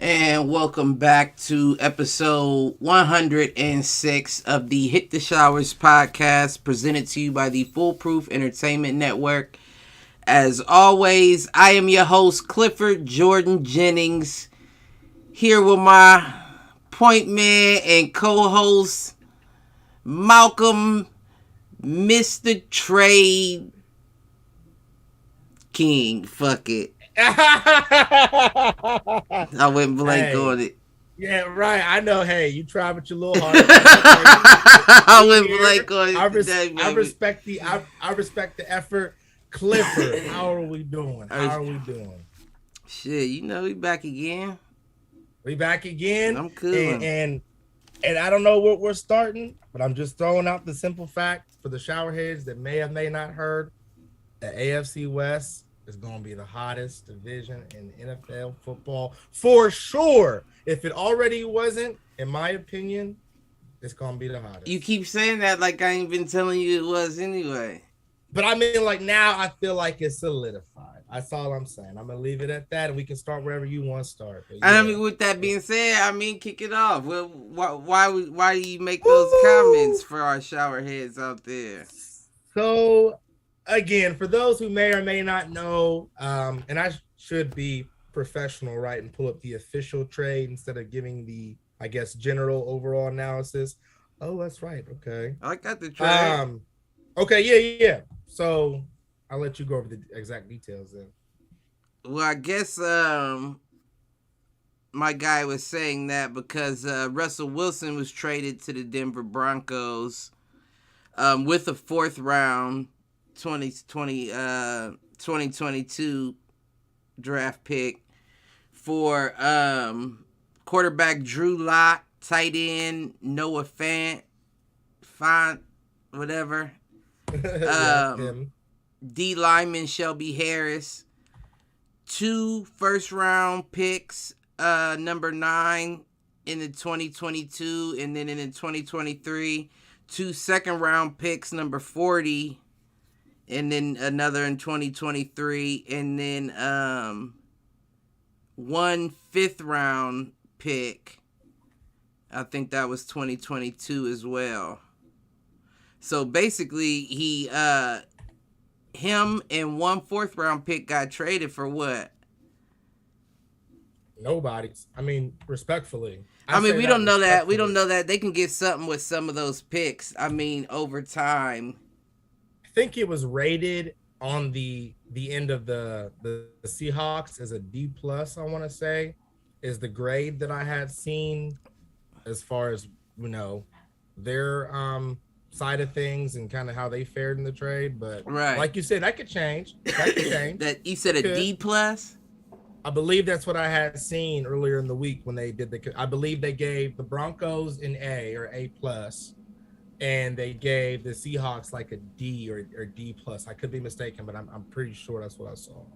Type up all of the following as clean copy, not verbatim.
And welcome back to episode 106 of the Hit the Showers podcast, presented to you by the Foolproof Entertainment Network. As always, I am your host, Clifford Jordan Jennings, here with my point man and co-host, Malcolm, Mr. Trade King. Fuck it. I went blank on it. Yeah, right. I know. Hey, you tried with your little heart. I went blank on it. I respect the effort. Clifford, how are we doing? Shit, we back again. I'm cool. And I don't know what we're starting, but I'm just throwing out the simple fact for the showerheads that may have not heard. The AFC West is going to be the hottest division in NFL football for sure. If it already wasn't, in my opinion, it's going to be the hottest. You keep saying that like I ain't been telling you it was anyway. But I mean, like, now I feel like it's solidified. That's all I'm saying. I'm going to leave it at that, and we can start wherever you want to start. Yeah. I mean, with that being said, kick it off. Well, why do you make those comments for our shower heads out there? So, again, for those who may or may not know, and I should be professional, right, and pull up the official trade instead of giving the, I guess, general overall analysis. Oh, that's right. Okay. I got the trade. Okay, yeah. So I'll let you go over the exact details then. Well, I guess my guy was saying that because Russell Wilson was traded to the Denver Broncos with a fourth round 2022 draft pick for quarterback Drew Lock, tight end Noah Fant, whatever. D lineman Shelby Harris, 2 first-round picks, number 9 in the 2022, and then in the 2023, 2 second-round picks, number 40, and then another in 2023, and then 1 fifth-round pick. I think that was 2022 as well. So basically, him and 1 fourth-round pick got traded for what? Nobody's. I mean, respectfully. We don't know that. We don't know that. They can get something with some of those picks. Over time. I think it was rated on the end of the Seahawks as a D+, I want to say, is the grade that I had seen as far as, their side of things and kind of how they fared in the trade. But like you said, that could change. That you said a D+? I believe that's what I had seen earlier in the week when they did I believe they gave the Broncos an A or A+, and they gave the Seahawks like a D or D+. I could be mistaken, but I'm pretty sure that's what I saw.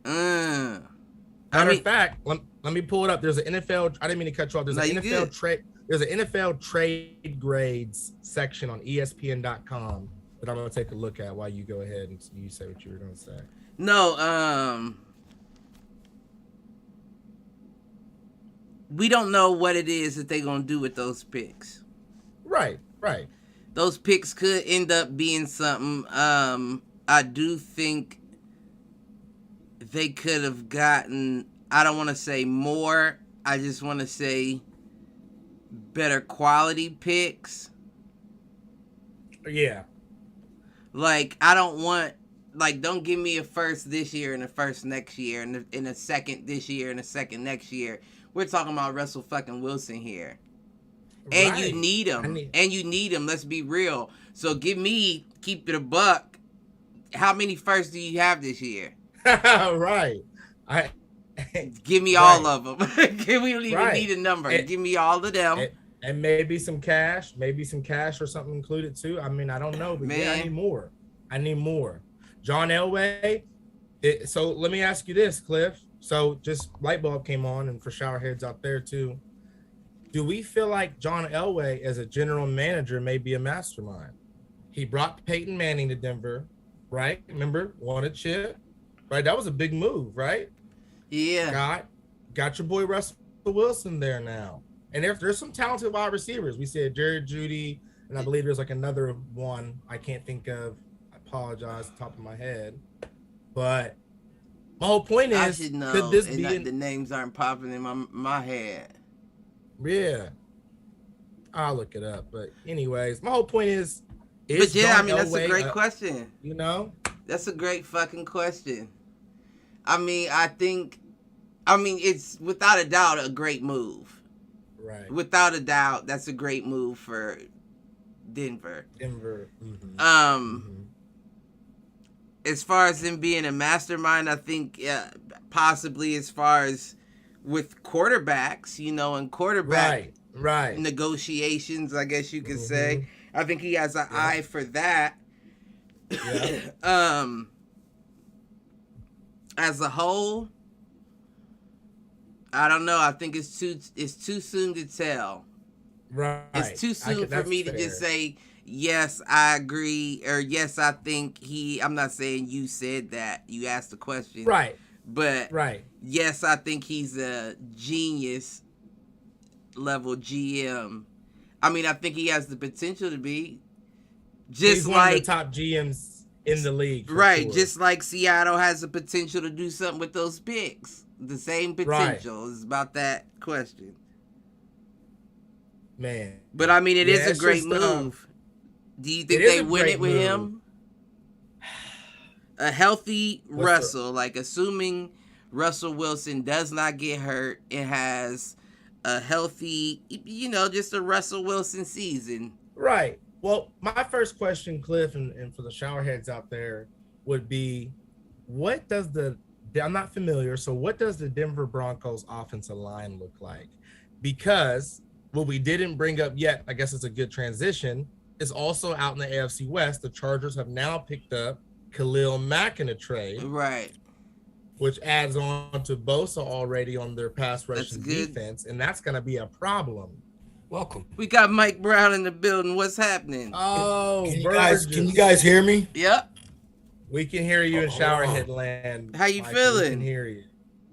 Matter of fact, let me pull it up. There's an NFL. I didn't mean to cut you off. There's an NFL trade. There's an NFL trade grades section on ESPN.com that I'm going to take a look at while you go ahead and you say what you were going to say. No, we don't know what it is that they're going to do with those picks. Right. Those picks could end up being something. I do think they could have gotten, I don't want to say more, I just want to say better quality picks. Yeah. Like, I don't want, don't give me a first this year and a first next year and a second this year and a second next year. We're talking about Russell fucking Wilson here. And right. You need him. Let's be real. So keep it a buck. How many firsts do you have this year? Right. Give me all of them. We don't even need a number. Give me all of them. And maybe some cash or something included too. I mean, I don't know, but yeah, I need more. John Elway. So let me ask you this, Cliff. So just light bulb came on, and for showerheads out there too. Do we feel like John Elway as a general manager may be a mastermind? He brought Peyton Manning to Denver, right? Remember, won a chip, right? That was a big move, right? Yeah. Got your boy Russell Wilson there now. And there's some talented wide receivers. We said Jared Judy, and I believe there's like another one I can't think of. I apologize, top of my head. But my whole point is, I should know, could this be the names aren't popping in my head. Yeah, I'll look it up. But anyways, my whole point is but yeah, John I mean, that's Elway a great question. You know, that's a great fucking question. I mean, it's without a doubt a great move. Right. Without a doubt, that's a great move for Denver. Mm-hmm. As far as him being a mastermind, I think possibly as far as with quarterbacks, and quarterback right negotiations, I guess you could say. I think he has an eye for that. Yeah. As a whole, I don't know. I think it's too soon to tell. Right. It's too soon for me to just say, yes, I agree, or yes, I think I'm not saying you said that. You asked the question. Right. But yes, I think he's a genius level GM. I mean, I think he has the potential to be. He's one of the top GMs in the league. Right. Sure. Just like Seattle has the potential to do something with those picks. The same potential is about that question. Man. But I mean, it is a great move. Do you think they win it with him? A healthy Russell, like assuming Russell Wilson does not get hurt and has a healthy, just a Russell Wilson season. Right. Well, my first question, Cliff, and for the showerheads out there would be, I'm not familiar, so what does the Denver Broncos offensive line look like? Because what we didn't bring up yet, I guess it's a good transition, is also out in the AFC West. The Chargers have now picked up Khalil Mack in a trade. Right. Which adds on to Bosa already on their pass rushing defense, and that's going to be a problem. Welcome. We got Mike Brown in the building. What's happening? Oh, can you guys hear me? Yep. We can hear you in Showerhead Land. How you feeling? We can hear you.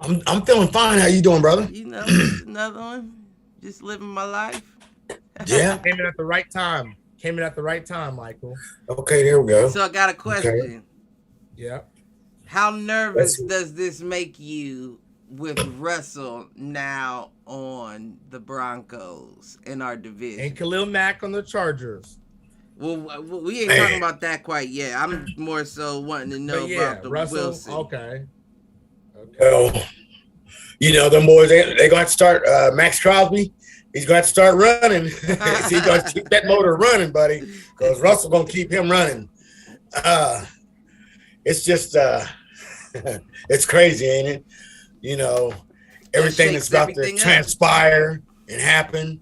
I'm feeling fine. How you doing, brother? Just another one. Just living my life. Yeah. Came in at the right time. Michael. Okay, there we go. So I got a question. Okay. Yeah. How nervous does this make you with Russell now on the Broncos in our division? And Khalil Mack on the Chargers. Well, we ain't talking about that quite yet. I'm more so wanting to know about the Russell, Wilson. Okay. Well, them boys, they're going to start Max Crosby. He's going to start running. He's going to keep that motor running, buddy, because Russell going to keep him running. It's just, it's crazy, ain't it? Everything that's about to transpire and happen,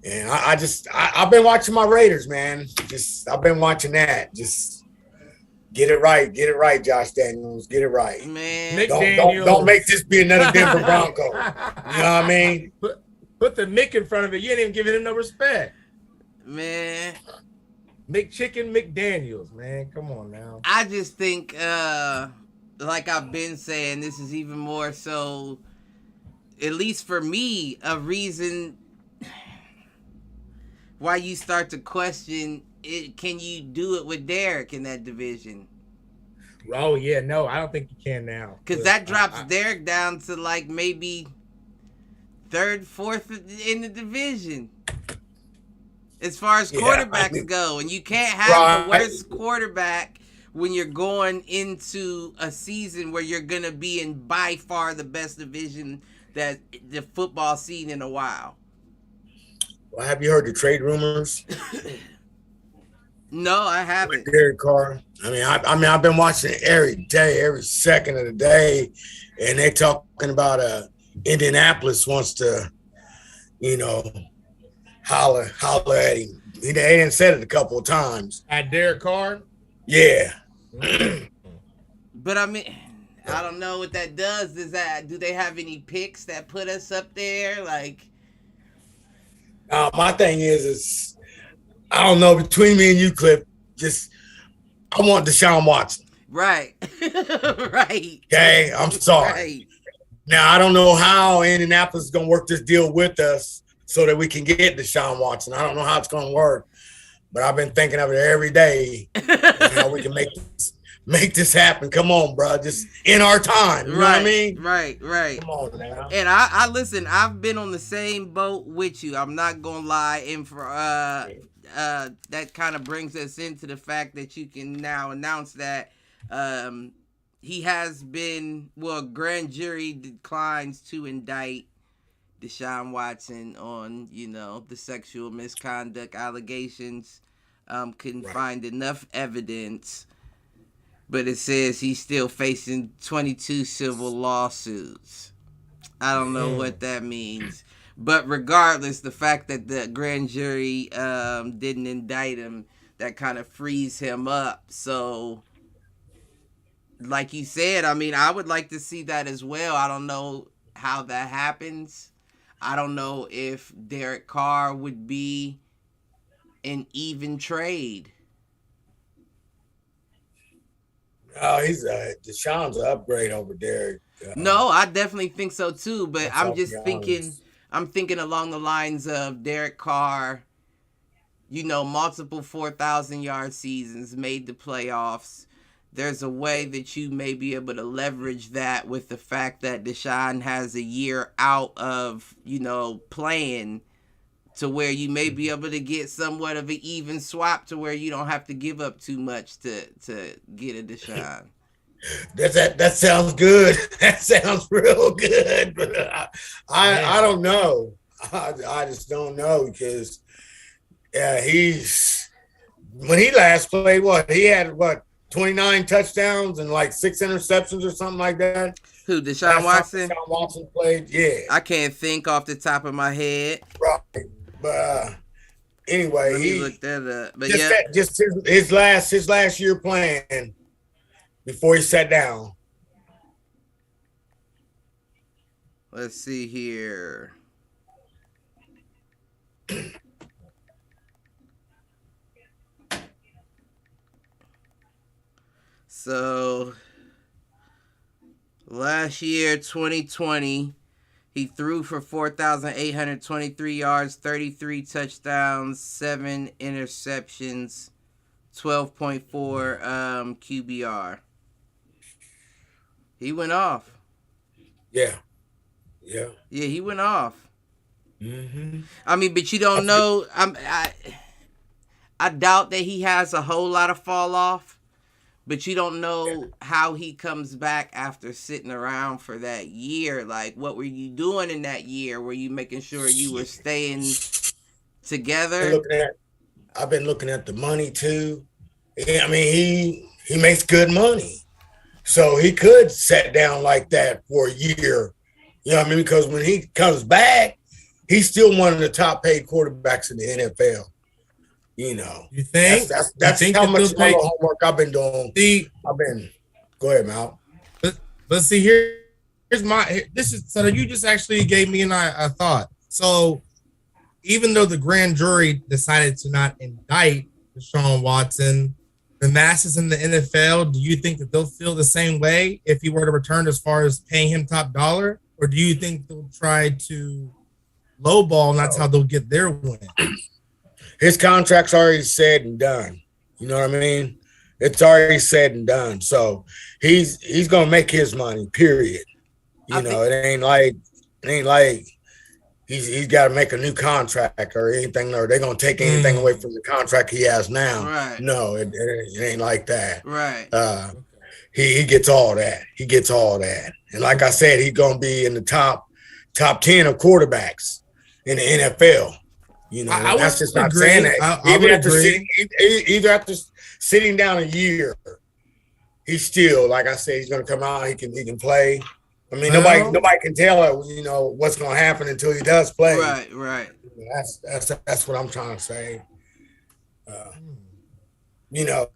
And I've been watching my Raiders, man. I've been watching that. Just get it right, Josh Daniels. Get it right, man. Don't make this be another Denver Bronco. You know what I mean? Put the Mick in front of it. You ain't even giving him no respect, man. McChicken McDaniels, man. Come on now. I just think, like I've been saying, this is even more so, at least for me, a reason why you start to question it. Can you do it with Derek in that division? Oh yeah, no, I don't think you can now. Because that drops Derek down to like maybe third, fourth in the division as far as quarterbacks go, and you can't have the worst quarterback when you're going into a season where you're gonna be in by far the best division that the football seen in a while. Well, have you heard the trade rumors? No, I haven't. Derek Carr. I've been watching it every day, every second of the day, and they're talking about Indianapolis wants to, holler at him. They didn't said it a couple of times. At Derek Carr? Yeah. But I don't know what that does. Do they have any picks that put us up there? Like, my thing is I don't know, between me and you, Cliff, I want Deshaun Watson. Right. Right. Okay, I'm sorry. Right. Now, I don't know how Indianapolis is going to work this deal with us so that we can get Deshaun Watson. I don't know how it's going to work, but I've been thinking of it every day. How we can make this happen. Come on, bro. Just in our time. You know what I mean? Right. Come on, now. And I listen, I've been on the same boat with you. I'm not going to lie. And for that kind of brings us into the fact that you can now announce that he has been, grand jury declines to indict Deshaun Watson on, the sexual misconduct allegations. Couldn't find enough evidence, but it says he's still facing 22 civil lawsuits. I don't know what that means. But regardless, the fact that the grand jury didn't indict him, that kind of frees him up. So, like you said, I would like to see that as well. I don't know how that happens. I don't know if Derek Carr would be an even trade. Oh, Deshaun's an upgrade over Derek. No, I definitely think so too. But I'm just thinking. I'm thinking along the lines of Derek Carr, multiple 4,000-yard seasons, made the playoffs. There's a way that you may be able to leverage that with the fact that Deshaun has a year out of, playing, to where you may be able to get somewhat of an even swap to where you don't have to give up too much to get a Deshaun. That sounds good. That sounds real good. But I don't know. I just don't know because when he last played, he had 29 touchdowns and like 6 interceptions or something like that. Who, Deshaun Watson? Deshaun Watson played, yeah. I can't think off the top of my head. Right, but anyway, let me look that up. But just his last year playing. Before he sat down. Let's see here. So, last year, 2020, he threw for 4,823 yards, 33 touchdowns, 7 interceptions, 12.4 QBR. He went off. Yeah, he went off. Mm-hmm. But you don't know. I doubt that he has a whole lot of fall off, but you don't know how he comes back after sitting around for that year. Like, what were you doing in that year? Were you making sure you were staying together? I've been looking at the money too. He makes good money. So he could sit down like that for a year. Because when he comes back, he's still one of the top paid quarterbacks in the NFL. You think? That's how much homework I've been doing. Go ahead, Mal. But see, so you just actually gave me a thought. So even though the grand jury decided to not indict Deshaun Watson, the masses in the NFL, do you think that they'll feel the same way if he were to return as far as paying him top dollar? Or do you think they'll try to lowball and that's how they'll get their win? His contract's already said and done. You know what I mean? It's already said and done. So he's gonna make his money, period. It ain't like he's got to make a new contract or anything, or they're going to take anything away from the contract he has now. Right. No, it ain't like that. Right. He gets all that. He gets all that. And like I said, he's going to be in the top 10 of quarterbacks in the NFL. That's just not saying that. Even after sitting down a year, he's still, like I said, he's going to come out. He can play. Nobody can tell what's going to happen until he does play. Right. That's what I'm trying to say. No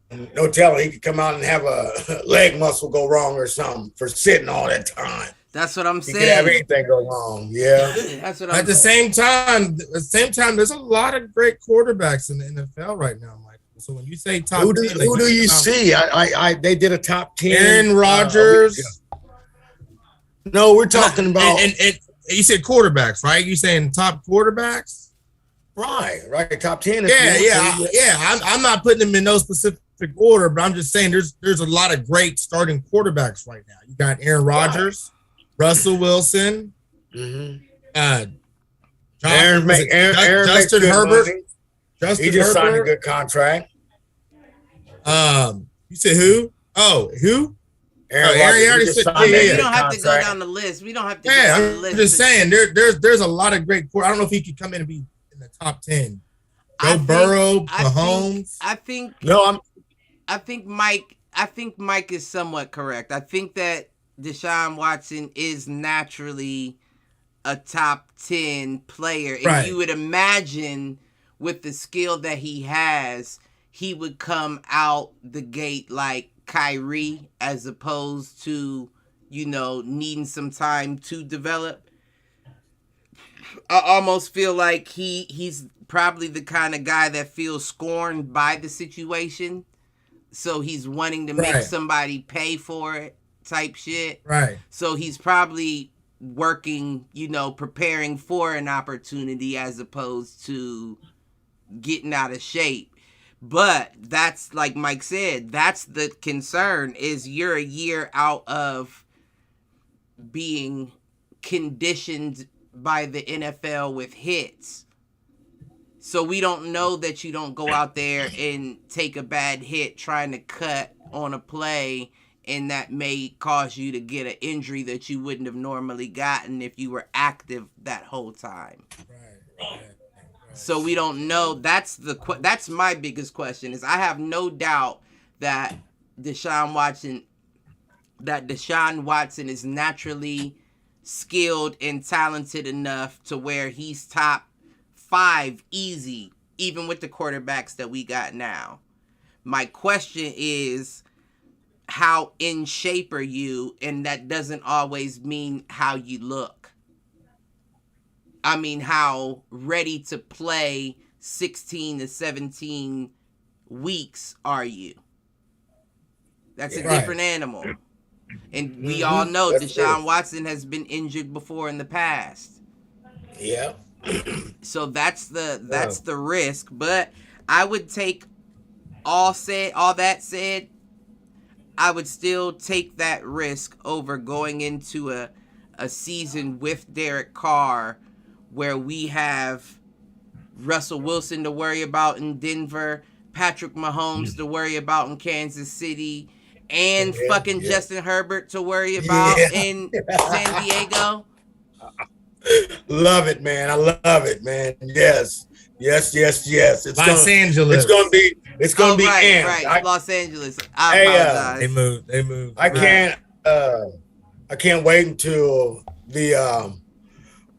telling he could come out and have a leg muscle go wrong or something for sitting all that time. That's what I'm saying. He could have anything go wrong. Yeah. That's what I'm saying. At the same time, there's a lot of great quarterbacks in the NFL right now, Mike. So when you say top 10, who do you see? They did a top 10. Aaron Rodgers. No, we're talking about and you said quarterbacks, right? You saying top quarterbacks? Right. Top 10. I'm not putting them in no specific order, but I'm just saying there's a lot of great starting quarterbacks right now. You got Aaron Rodgers, Russell Wilson, Aaron Justin Herbert. He just signed a good contract. You said who? Oh, who? Aaron already said. We don't have to go down the list. We don't have to. Yeah, I'm just saying there's a lot of great. I don't know if he could come in and be in the top 10. Burrow, Mahomes. I think Mike is somewhat correct. I think that Deshaun Watson is naturally a top 10 player, and you would imagine with the skill that he has, he would come out the gate like Kyrie, as opposed to, needing some time to develop. I almost feel like he's probably the kind of guy that feels scorned by the situation, so he's wanting to make somebody pay for it type shit. Right. So he's probably working, preparing for an opportunity as opposed to getting out of shape. But that's, like Mike said, that's the concern, is you're a year out of being conditioned by the NFL with hits. So we don't know that you don't go out there and take a bad hit trying to cut on a play, and that may cause you to get an injury that you wouldn't have normally gotten if you were active that whole time. Right. So we don't know. That's my biggest question. Is I have no doubt that Deshaun Watson is naturally skilled and talented enough to where he's top 5 easy, even with the quarterbacks that we got now. My question is, how in shape are you? And that doesn't always mean how you look. I mean, how ready to play 16 to 17 weeks are you? That's a different animal. And we all know Deshaun Watson has been injured before in the past. Yeah. So that's the risk. But I would take all that said, I would still take that risk over going into a season with Derek Carr, where we have Russell Wilson to worry about in Denver, Patrick Mahomes to worry about in Kansas City, and Justin Herbert to worry about in San Diego. Love it, man. I love it, man. Yes. It's Los Angeles. It's gonna be right. Los Angeles. I apologize. They moved. I can't wait until the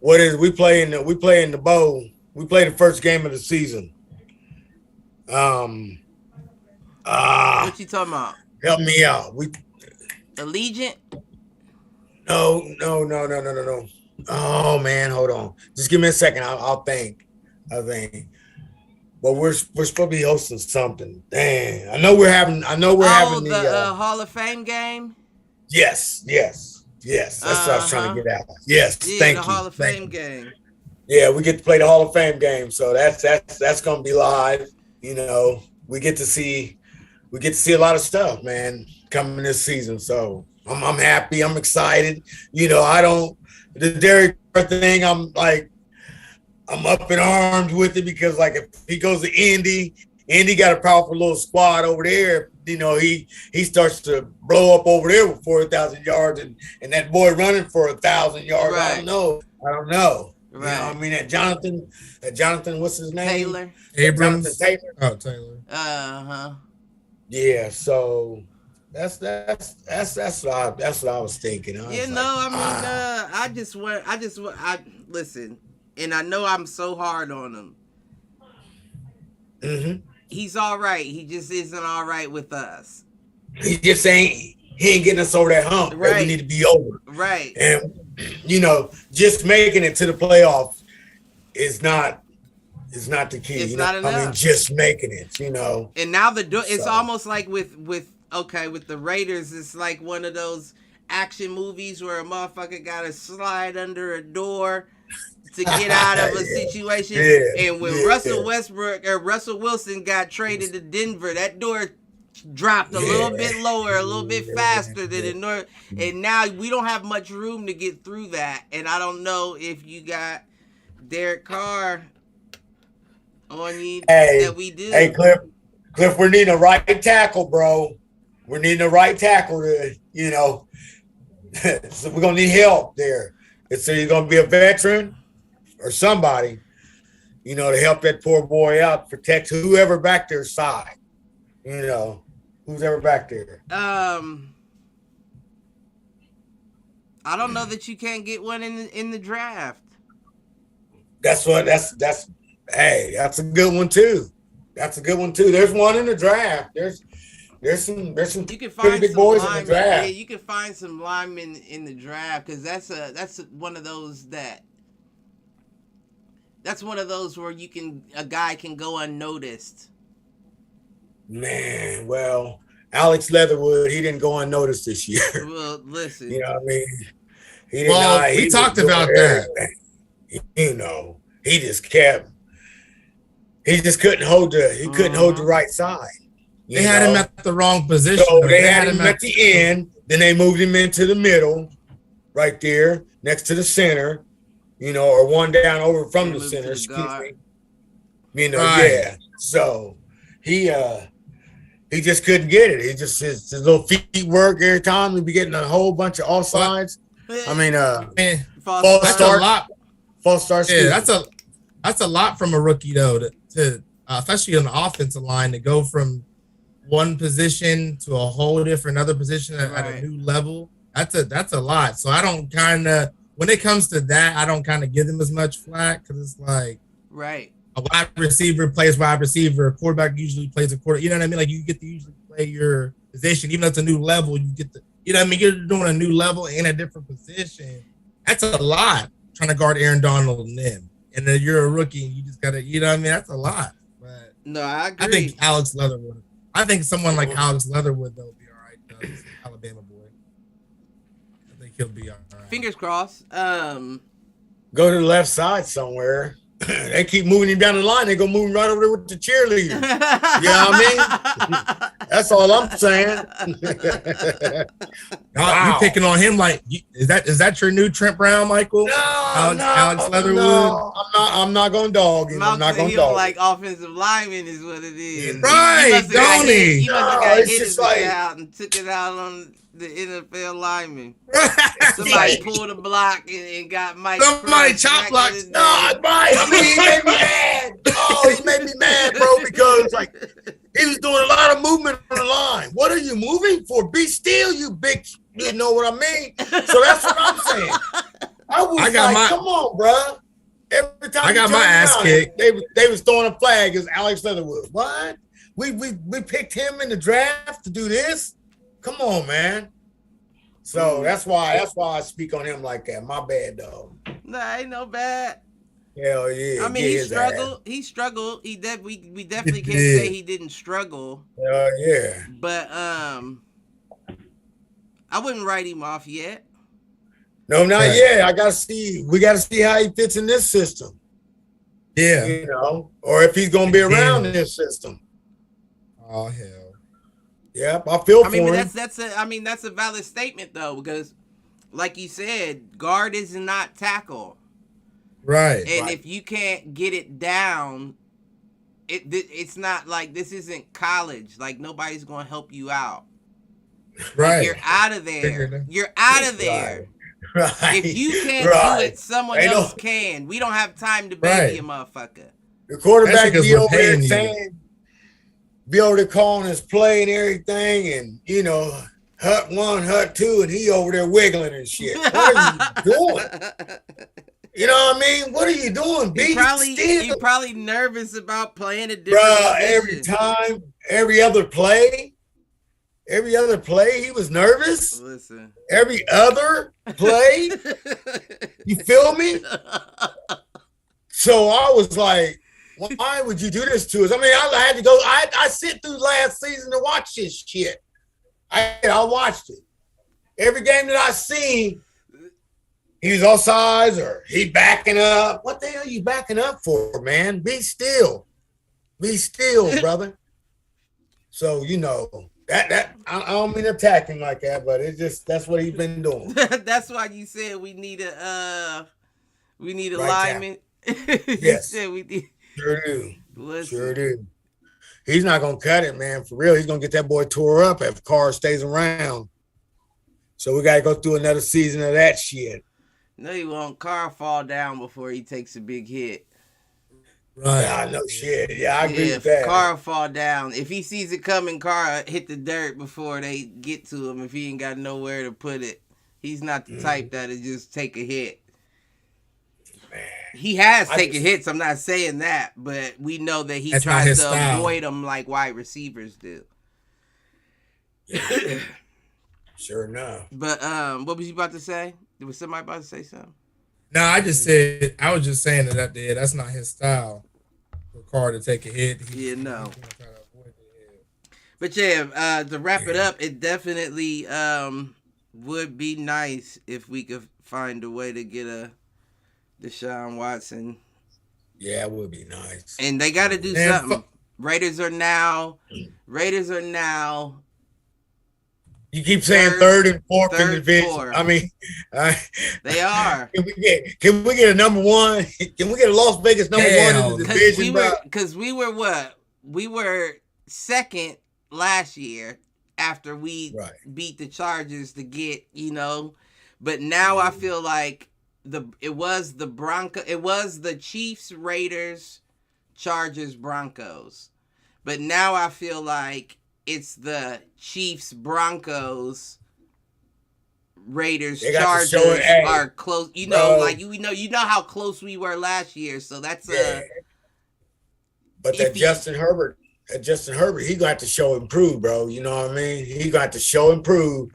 we play in the bowl. We play the first game of the season. What you talking about? Help me out. Allegiant? No. Oh man, hold on. Just give me a second. I'll think. But we're supposed to be hosting something. Dang. I know we're having the Hall of Fame game? Yes. That's what I was trying to get at. Yes, thank you. The Hall of Fame game. Yeah, we get to play the Hall of Fame game, so that's gonna be live. We get to see a lot of stuff, man, coming this season. So I'm happy. I'm excited. The Derek Carr thing. I'm up in arms with it because if he goes to Indy got a powerful little squad over there. He starts to blow up over there with 4,000 yards and that boy running for 1,000 yards. Right. I don't know. Right. That Jonathan, what's his name? Taylor. Abrams. Jonathan Taylor. Oh, Taylor. Yeah. So that's what I was thinking. Listen, and I know I'm so hard on him. Mm-hmm. He's all right. He just isn't all right with us. He ain't getting us over that hump that we need to be over. Right. And just making it to the playoffs is not the key. It's not enough. Just making it, And now it's almost like with the Raiders, it's like one of those action movies where a motherfucker gotta slide under a door to get out of a situation. And when Russell Wilson got traded to Denver, that door dropped a little bit lower, a little bit faster than it normally. And now we don't have much room to get through that. And I don't know if you got Derek Carr on you that we do. Hey, Cliff, we're needing a right tackle, bro. We're needing a right tackle to, so we're gonna need help there. It's either gonna be a veteran or somebody, to help that poor boy out, protect whoever back their side. Who's ever back there. I don't know that you can't get one in the draft. That's a good one too. There's one in the draft. There's some you can pretty find big some boys linemen, in the draft. Yeah, you can find some linemen in the draft because that's one of those where a guy can go unnoticed. Man, well, Alex Leatherwood, he didn't go unnoticed this year. Well, listen. You know what I mean? We talked about that. He just couldn't hold the right side. They had him at the wrong position. So they had him at the end, then they moved him into the middle, right there, next to the center, or one down over from the center, excuse me. Yeah. So he just couldn't get it. He just his little feet work every time. He'd be getting a whole bunch of offsides. I mean, false start. Yeah, that's a lot from a rookie though, to especially on the offensive line, to go from one position to a whole different other position at a new level. That's a lot. So I don't when it comes to that, I don't give them as much flack because it's like a wide receiver plays wide receiver, a quarterback usually plays a quarter. You know what I mean? Like you get to usually play your position, even though it's a new level. You get to, you're doing a new level in a different position. That's a lot trying to guard Aaron Donald and them. And then you're a rookie and you just gotta, that's a lot. But no, I agree. I think Alex Leatherwood. I think someone like Alex Leatherwood though will be all right. He's an Alabama boy. I think he'll be all right. Fingers crossed. Go to the left side somewhere. They keep moving him down the line. They go moving right over there with the cheerleaders. You know what I mean? That's all I'm saying. Wow. You picking on him like is that your new Trent Brown, Michael? No, Alex Leatherwood. No, I'm not gonna dog him. I'm not gonna dog. Like offensive lineman is what it is. Right, don't he? He must have got hit his way out and took it out on the NFL lineman. Somebody pulled a block and got Mike. Somebody chop blocks. No, Mike. I mean, he made me mad. Oh, he made me mad, bro, because he was doing a lot of movement on the line. What are you moving for? Be still, you big. You know what I mean? So that's what I'm saying. Come on, bro. Every time I got my ass kicked. They was throwing a flag as Alex Leatherwood. What? We picked him in the draft to do this? Come on, man. So that's why I speak on him like that. My bad, dog. Nah, ain't no bad. Hell yeah. I mean, he struggled. He struggled. We definitely can't say he didn't struggle. Yeah. But I wouldn't write him off yet. No, not yet. We gotta see how he fits in this system. Yeah. Or if he's gonna be around in this system. Oh hell. Yep, I feel for him. That's a valid statement though, because like you said, guard is not tackle. Right. And if you can't get it down, it's not like this isn't college. Like nobody's gonna help you out. Right. Like, you're out of there. You're out of there. Right. If you can't do it, someone else can. We don't have time to baby a motherfucker. The quarterback be over there saying, be over there calling his play and everything, and hut one, hut two, and he over there wiggling and shit. What are you doing? You know what I mean? What are you doing? You're probably nervous about playing a different position. Every time, every other play, he was nervous. Listen. Every other play, you feel me? So I was like, why would you do this to us? I mean, I had to go. I sit through last season to watch this shit. I watched it. Every game that I seen, he's offsides or he backing up. What the hell are you backing up for, man? Be still. Be still, brother. So, that I don't mean to attack him like that, but it's just that's what he's been doing. That's why you said we need a lineman. Yes. We need. Sure do. Sure do. He's not gonna cut it, man. For real, he's gonna get that boy tore up if Carr stays around. So we gotta go through another season of that shit. No, he won't. Carr fall down before he takes a big hit. Right. Yeah, no shit. Yeah, I agree with that. Carr fall down. If he sees it coming, Carr hit the dirt before they get to him. If he ain't got nowhere to put it, he's not the type that'll just take a hit. Man. He has taken hits. I'm not saying that, but we know that he tries to avoid them like wide receivers do. Yeah. Sure enough. But what was you about to say? Was somebody about to say something? No, I was just saying that's not his style. For Carr to take a hit. But yeah, to wrap it up, it definitely would be nice if we could find a way to get a Deshaun Watson. Yeah, it would be nice. And they got to do something. Raiders are now. You keep saying third and fourth in the division. I mean, they are. Can we get a number one? Can we get a Las Vegas number one in the division? Because we were what? We were second last year after we beat the Chargers to get, But now I feel like it was the Chiefs, Raiders, Chargers, Broncos. But now I feel like it's the Chiefs, Broncos, Raiders, Chargers are close. You know how close we were last year. So that's But that Justin Herbert, he got to show improve, bro. You know what I mean? He got to show improve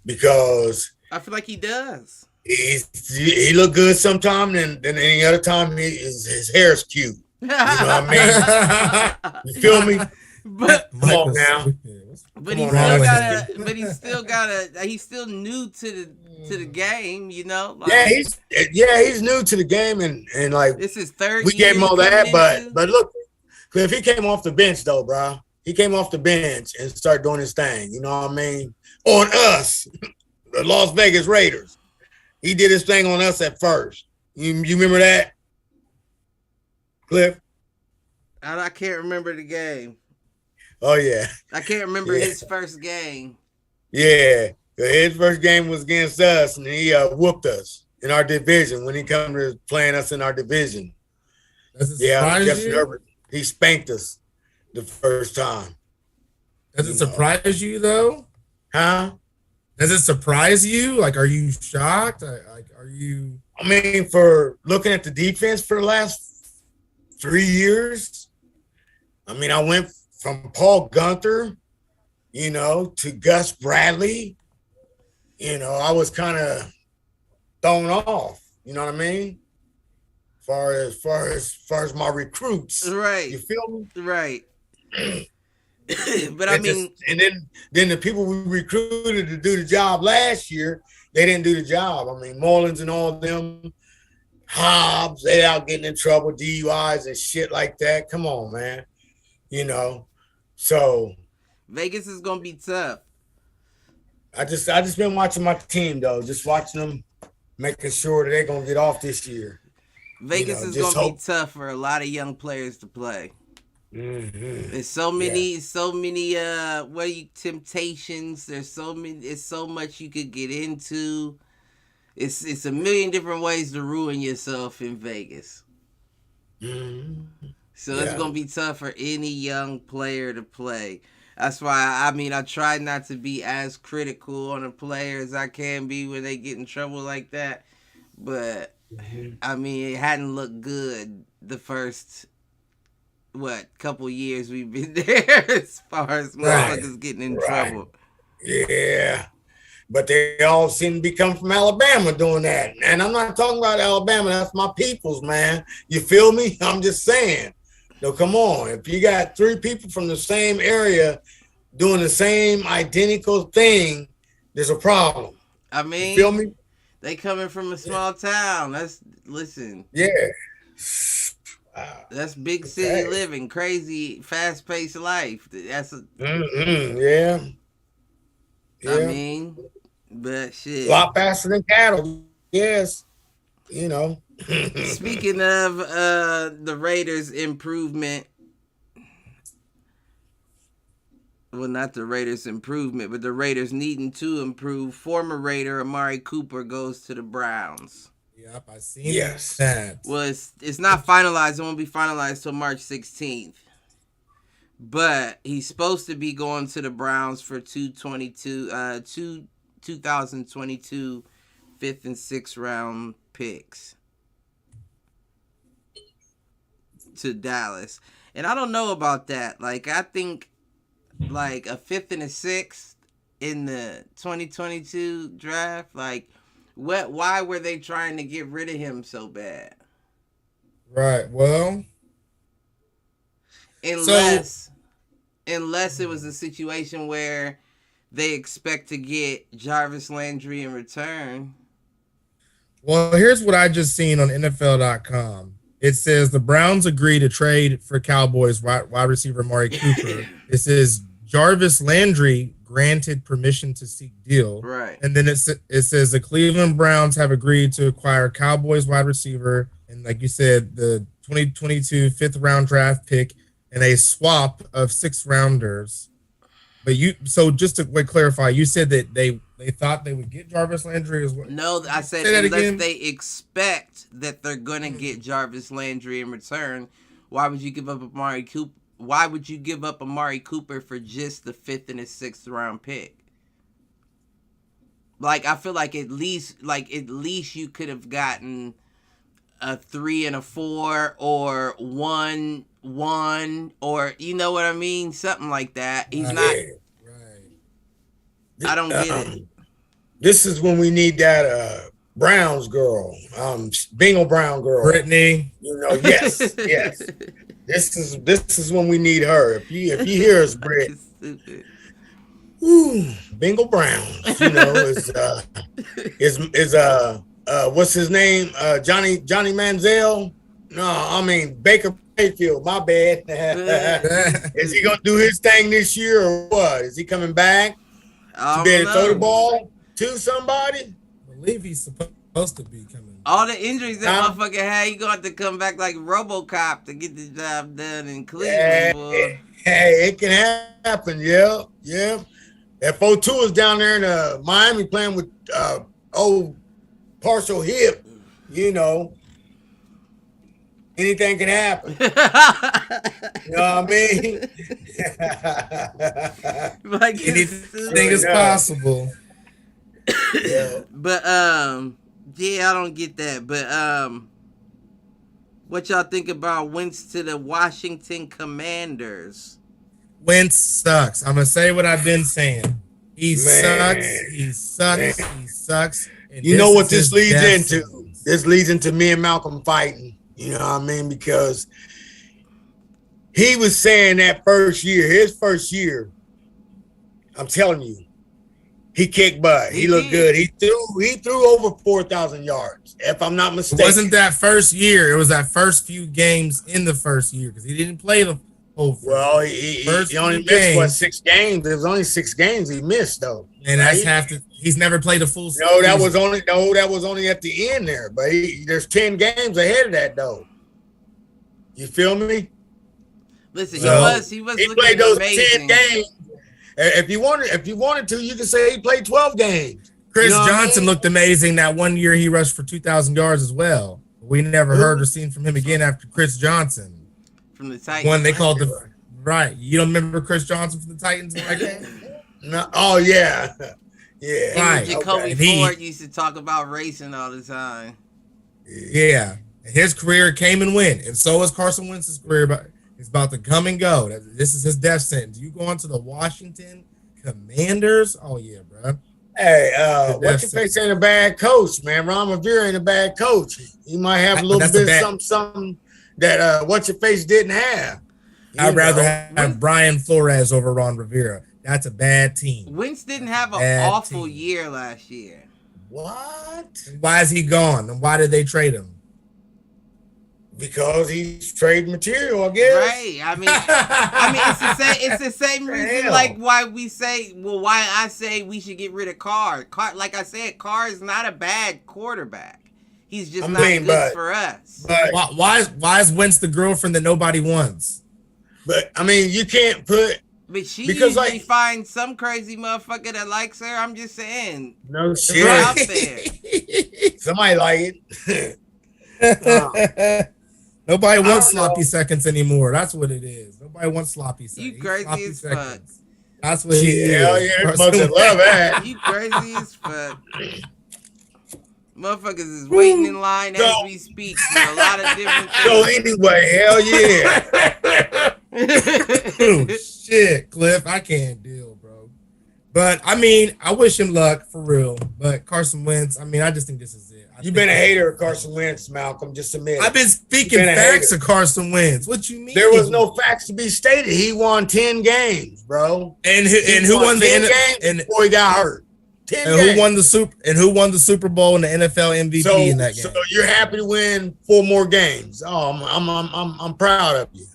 because I feel like he does. He look good sometime, and then any other time his hair's cute. You know what I mean? You feel me? But come on now. He's still new to the game, he's new to the game and like this is third. We gave him all that, but look, if he came off the bench though, bro, he came off the bench and started doing his thing. You know what I mean? On us, the Las Vegas Raiders, he did his thing on us at first. You remember that, Cliff? I can't remember the game. Oh, yeah. I can't remember his first game. Yeah. His first game was against us, and he whooped us in our division when he come to playing us in our division. Justin Herbert, he spanked us the first time. Does it surprise you, though? Huh? Does it surprise you? Like, are you shocked? Are you... I mean, for looking at the defense for the last 3 years, I mean, I went from Paul Gunther, to Gus Bradley, I was kind of thrown off. You know what I mean? As far as my recruits, right? You feel me? Right. But and then the people we recruited to do the job last year, they didn't do the job. I mean, Mullins and all of them, Hobbs, they out getting in trouble, DUIs and shit like that. Come on, man. So Vegas is gonna be tough. I just been watching my team though, just watching them, making sure that they're gonna get off this year. Vegas is gonna be tough for a lot of young players to play. Mm-hmm. There's so many temptations. There's so many. It's so much you could get into. It's a million different ways to ruin yourself in Vegas. Mm-hmm. So it's going to be tough for any young player to play. That's why, I try not to be as critical on a player as I can be when they get in trouble like that. But, it hadn't looked good the first, couple years we've been there as far as motherfuckers getting in trouble. Yeah. But they all seem to be coming from Alabama doing that. And I'm not talking about Alabama. That's my peoples, man. You feel me? I'm just saying. No, come on. If you got 3 people from the same area doing the same identical thing, there's a problem. I mean, you feel me? They coming from a small town. Listen. Yeah. Wow. That's big city living, crazy, fast paced life. That's yeah. I mean, but shit. A lot faster than cattle. Yes. You know. Speaking of the Raiders' improvement. Well, not the Raiders' improvement, but the Raiders needing to improve. Former Raider Amari Cooper goes to the Browns. Yep, I seen that. Well, it's not finalized. It won't be finalized till March 16th. But he's supposed to be going to the Browns for 2022 5th and 6th round picks to Dallas. And I don't know about that. Like, I think like a 5th and a 6th in the 2022 draft, like why were they trying to get rid of him so bad? Right. Well, unless it was a situation where they expect to get Jarvis Landry in return. Well, here's what I just seen on NFL.com. It says the Browns agree to trade for Cowboys wide receiver Amari Cooper. It says Jarvis Landry granted permission to seek deal. Right. And then it says the Cleveland Browns have agreed to acquire Cowboys wide receiver and, like you said, the 2022 5th round draft pick and a swap of 6th rounders. But so just to clarify, you said that they thought they would get Jarvis Landry as well. No, I said unless they expect that they're gonna get Jarvis Landry in return. Why would you give up Amari Cooper? Why would you give up Amari Cooper for just the 5th and the 6th round pick? Like, I feel like at least you could have gotten a 3 and a 4 or 1, or you know what I mean, something like that. He's not. Right. I don't get it. This is when we need that Browns girl, Bingo Brown girl, Brittany. You know, yes. This is when we need her. If you hear us, Britt, Bingo Brown, you know, is what's his name? Johnny Manziel? No, I mean Baker Mayfield. My bad. Is he gonna do his thing this year or what? Is he coming back to be able to throw the ball to somebody? I believe he's supposed to be coming. All the injuries that motherfucker had, you gonna have to come back like RoboCop to get the job done in Cleveland, boy. Hey, it can happen. Yeah. That 4-2 is down there in Miami playing with old partial hip. You know, anything can happen. You know what I mean? Like anything is possible. Yeah. But yeah, I don't get that. But what y'all think about Wentz to the Washington Commanders? Wentz sucks. I'm gonna say what I've been saying. He sucks. And you know what this leads into? This leads into me and Malcolm fighting. You know what I mean? Because he was saying that his first year, I'm telling you, he kicked butt. He looked good. He threw over 4,000 yards, if I'm not mistaken. It wasn't that first year. It was that first few games in the first year because he didn't play the whole. Well, he only missed 6 games. There was only 6 games he missed though, and that's he's never played a full season. That was only at the end there. But there's 10 games ahead of that though. You feel me? Listen, he was he looking played those amazing. 10 games. If you wanted to, you could say he played 12 games. Chris Johnson looked amazing that one year. He rushed for 2,000 yards as well. We never heard or seen from him again after Chris Johnson. From the Titans. One they called right. You don't remember Chris Johnson from the Titans like that? No. Oh yeah. Yeah. Right. Jacoby Ford used to talk about racing all the time. Yeah. His career came and went, and so is Carson Wentz's career. But it's about to come and go. This is his death sentence. You going to the Washington Commanders? Oh yeah, bro. Hey, what's your face ain't a bad coach, man. Ron Rivera ain't a bad coach. He might have a little bit of something that what's your face didn't have. I'd rather have Brian Flores over Ron Rivera. That's a bad team. Wentz didn't have an awful year last year. What? Why is he gone? And why did they trade him? Because he's trade material, I guess. Right. I mean, it's the same reason, like why I say we should get rid of Carr. Like I said, Carr is not a bad quarterback. He's just not good for us. But why is Wentz the girlfriend that nobody wants? But I mean, you can't put. But she usually finds some crazy motherfucker that likes her. I'm just saying. No shit. Out there. Somebody like it. Nobody wants sloppy seconds anymore. That's what it is. Nobody wants sloppy seconds. You crazy as fuck. That's what it is. Hell yeah, must love that. You crazy as fuck. Motherfuckers is waiting in line as we speak for a lot of different things. So anyway, hell yeah. Oh, shit, Cliff. I can't deal, bro. But, I mean, I wish him luck, for real. But Carson Wentz, I mean, I just think this is it. You've been a hater of Carson Wentz, Malcolm. Just admit it. I've been speaking facts of Carson Wentz. What you mean? There was no facts to be stated. He won 10 games, bro. And who won the games before he got hurt? 10 and games. Who won the Super Bowl and the NFL MVP in that game? So you're happy to win 4 more games. Oh, I'm proud of you.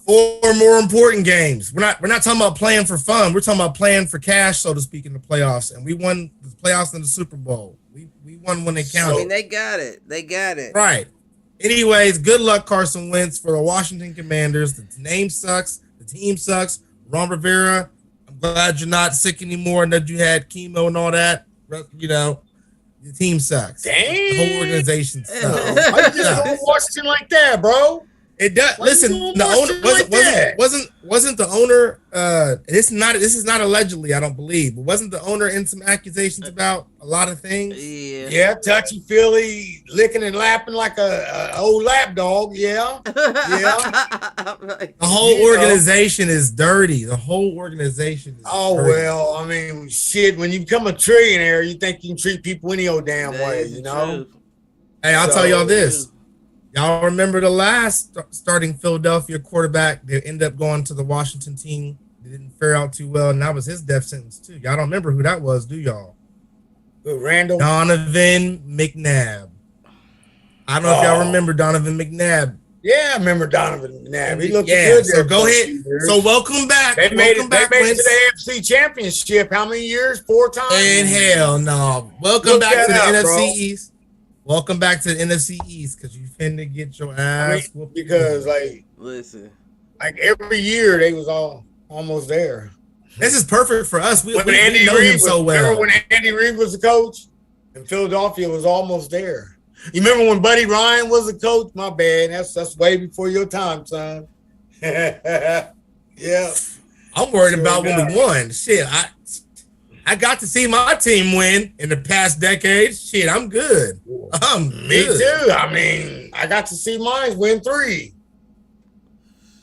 4 more important games. We're not talking about playing for fun. We're talking about playing for cash, so to speak, in the playoffs. And we won the playoffs and the Super Bowl. We won when they counted. I mean, they got it. Right. Anyways, good luck, Carson Wentz, for the Washington Commanders. The name sucks. The team sucks. Ron Rivera, I'm glad you're not sick anymore and that you had chemo and all that. You know, the team sucks. Damn. The whole organization sucks. Why you just go Washington like that, bro? It does. Listen, the owner wasn't the owner. This is not allegedly, I don't believe, but wasn't the owner in some accusations about a lot of things? Yeah, touchy feely, licking and lapping like a old lap dog. Yeah. The whole organization is dirty. The whole organization is dirty. Well, I mean, shit. When you become a trillionaire, you think you can treat people any old damn way, you know? Truth. Hey, I'll tell y'all this. Y'all remember the last starting Philadelphia quarterback that ended up going to the Washington team? They didn't fare out too well, and that was his death sentence too. Y'all don't remember who that was, do y'all? Randall Donovan McNabb. I don't know if y'all remember Donovan McNabb. Yeah, I remember Donovan McNabb. He looked good. So go ahead. So welcome back. They made it to the AFC Championship. How many years? 4 times? And hell no. Welcome back to the NFC East. Welcome back to the NFC East because you finna get your ass whooped. Because listen, every year they was almost there. This is perfect for us. We know him so well. Remember when Andy Reid was the coach and Philadelphia was almost there? You remember when Buddy Ryan was the coach? My bad. That's way before your time, son. Yeah. I'm worried about when we won. Shit, I got to see my team win in the past decade. Shit, I'm good. Me too. I mean, I got to see mine win 3.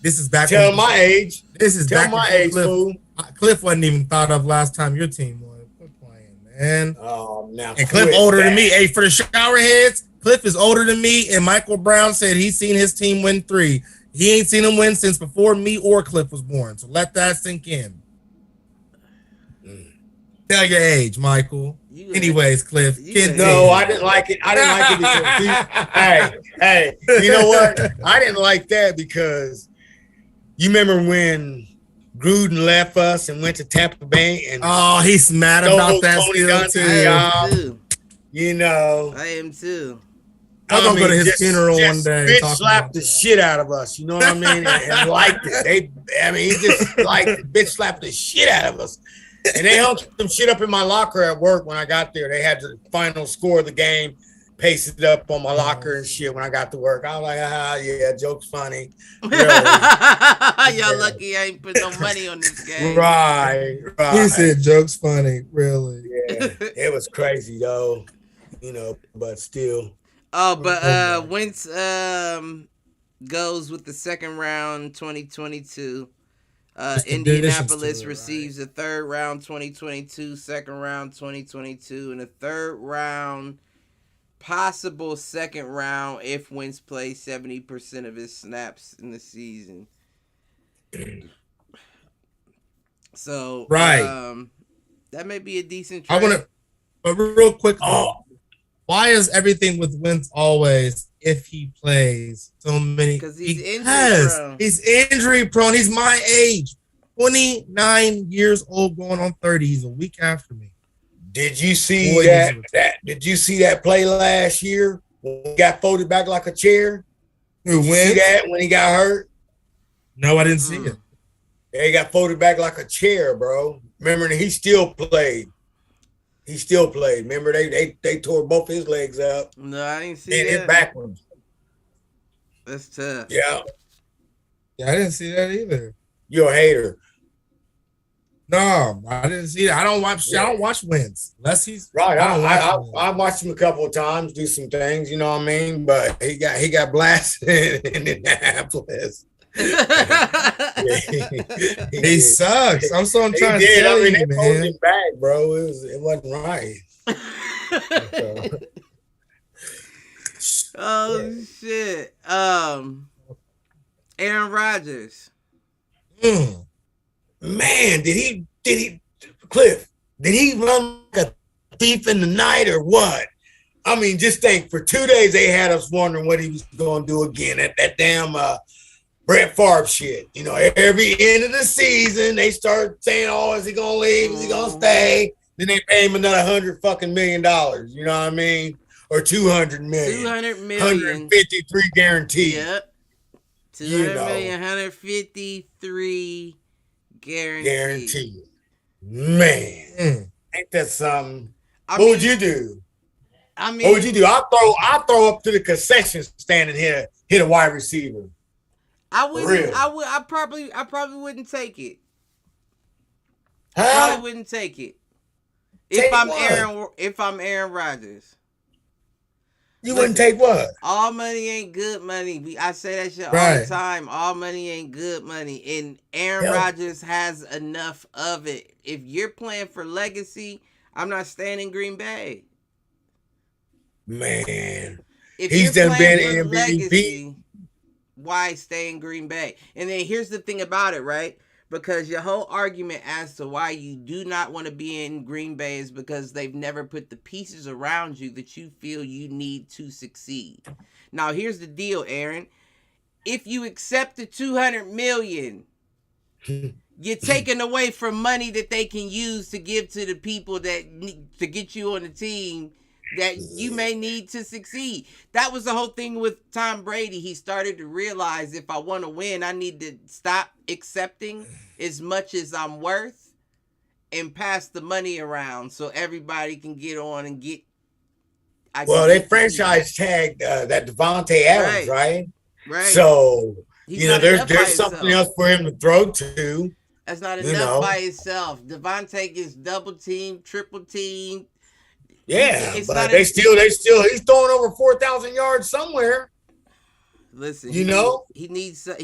This is back. Tell my age. This is back my age, fool. Cliff wasn't even thought of last time your team won. Quit playing, man. Oh, now. And Cliff older than me. Hey, for the shower heads, Cliff is older than me. And Michael Brown said he's seen his team win 3. He ain't seen him win since before me or Cliff was born. So let that sink in. Tell your age, Michael. Anyways, Cliff. No, I didn't like it. I didn't like it because hey, you know what? I didn't like that because you remember when Gruden left us and went to Tampa Bay and he's mad about that still too. You know, I am too. I'm gonna go to his funeral one day. Bitch slapped the shit out of us. You know what I mean? and liked it. He just like bitch slapped the shit out of us. And they hung some shit up in my locker at work when I got there. They had the final score of the game pasted up on my locker and shit when I got to work. I was like, yeah, joke's funny. Really. Y'all lucky I ain't put no money on this game. Right. He said joke's funny, really. Yeah, it was crazy though, you know, but still. But Wentz goes with the second round 2022. Indianapolis receives a third round 2022, second round 2022, and a third round, possible second round if Wentz plays 70% of his snaps in the season. So, that may be a decent trade. But real quick, Why is everything with Wentz always if he plays so many? Because he's injury prone. He's injury prone. He's my age, 29 years old, going on 30. He's a week after me. Did you see that? Did you see that play last year when he got folded back like a chair? Who wins? See that when he got hurt? No, I didn't see it. Yeah, he got folded back like a chair, bro. Remember, he still played. He still played. Remember, they tore both his legs up. No, I didn't see and that. Hit backwards. That's tough. Yeah. Yeah, I didn't see that either. You're a hater. No, I didn't see that. I don't watch Wentz unless he's right. I watched him a couple of times do some things. You know what I mean? But he got blasted in Indianapolis. He sucks. I'm so trying to tell you, man. They pulled him back, bro. It wasn't right. Oh shit. Aaron Rodgers. Man, did he Cliff? Did he run like a thief in the night or what? I mean, just think, for 2 days they had us wondering what he was going to do again at that damn Brett Favre shit. You know, every end of the season they start saying, "Oh, is he gonna leave? Is he gonna stay?" Then they pay him another $100 million. You know what I mean? Or $200 million. 200 million. 153 guaranteed. Yep. 200 million, 153 guaranteed. Man, ain't that something? What would you do? I mean, what would you do? I'll throw up to the concession stand and hit a wide receiver. I wouldn't. I probably wouldn't take it. Huh? Probably wouldn't take it. If I'm Aaron Rodgers. You wouldn't take what? All money ain't good money. I say that shit all the time. All money ain't good money. And Aaron Rodgers has enough of it. If you're playing for legacy, I'm not staying in Green Bay. Man. If he's done been in MVP. Legacy, why stay in Green Bay? And then here's the thing about it, right? Because your whole argument as to why you do not want to be in Green Bay is because they've never put the pieces around you that you feel you need to succeed. Now, here's the deal, Aaron. If you accept the $200 million, you're taking away from money that they can use to give to the people to get you on the team that you may need to succeed. That was the whole thing with Tom Brady. He started to realize, if I want to win, I need to stop accepting as much as I'm worth and pass the money around so everybody can get on and get. They franchise tagged that Devontae Adams, right? Right. So, there's something else for him to throw to. That's not enough by itself. Devontae gets double team, triple team. Yeah, but he's throwing over 4,000 yards somewhere. Listen, he needs some.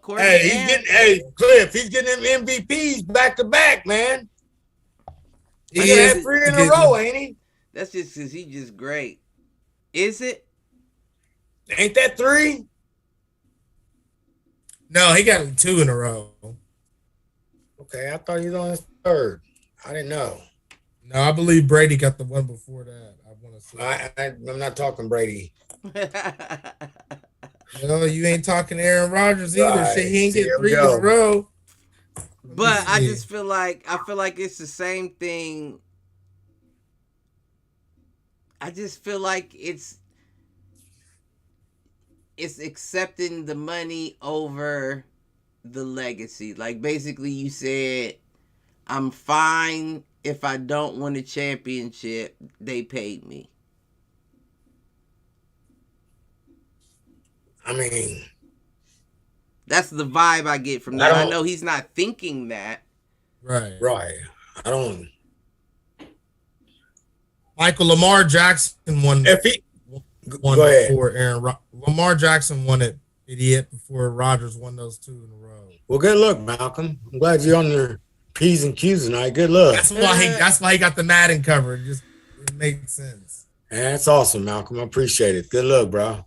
Cliff, he's getting them MVPs back to back, man. He got 3 in a row, ain't he? That's just because he's just great. Is it? Ain't that 3? No, he got 2 in a row. Okay, I thought he was on his 3rd. I didn't know. No, I believe Brady got the one before that. I want to say. I'm not talking Brady. No, you ain't talking Aaron Rodgers either. Right. Shit, he ain't get 3 in a row. But I just feel like it's the same thing. I just feel like it's accepting the money over the legacy. Like, basically you said, I'm fine if I don't win a championship, they paid me. I mean, that's the vibe I get from that. I know he's not thinking that. Right. I don't. Lamar Jackson won. Won before Aaron. Lamar Jackson won it, idiot, before Rodgers won those 2 in a row. Well, good luck, Malcolm. I'm glad you're on your P's and Q's tonight. Good luck. That's why he got the Madden cover. It makes sense. Yeah, that's awesome, Malcolm. I appreciate it. Good luck, bro.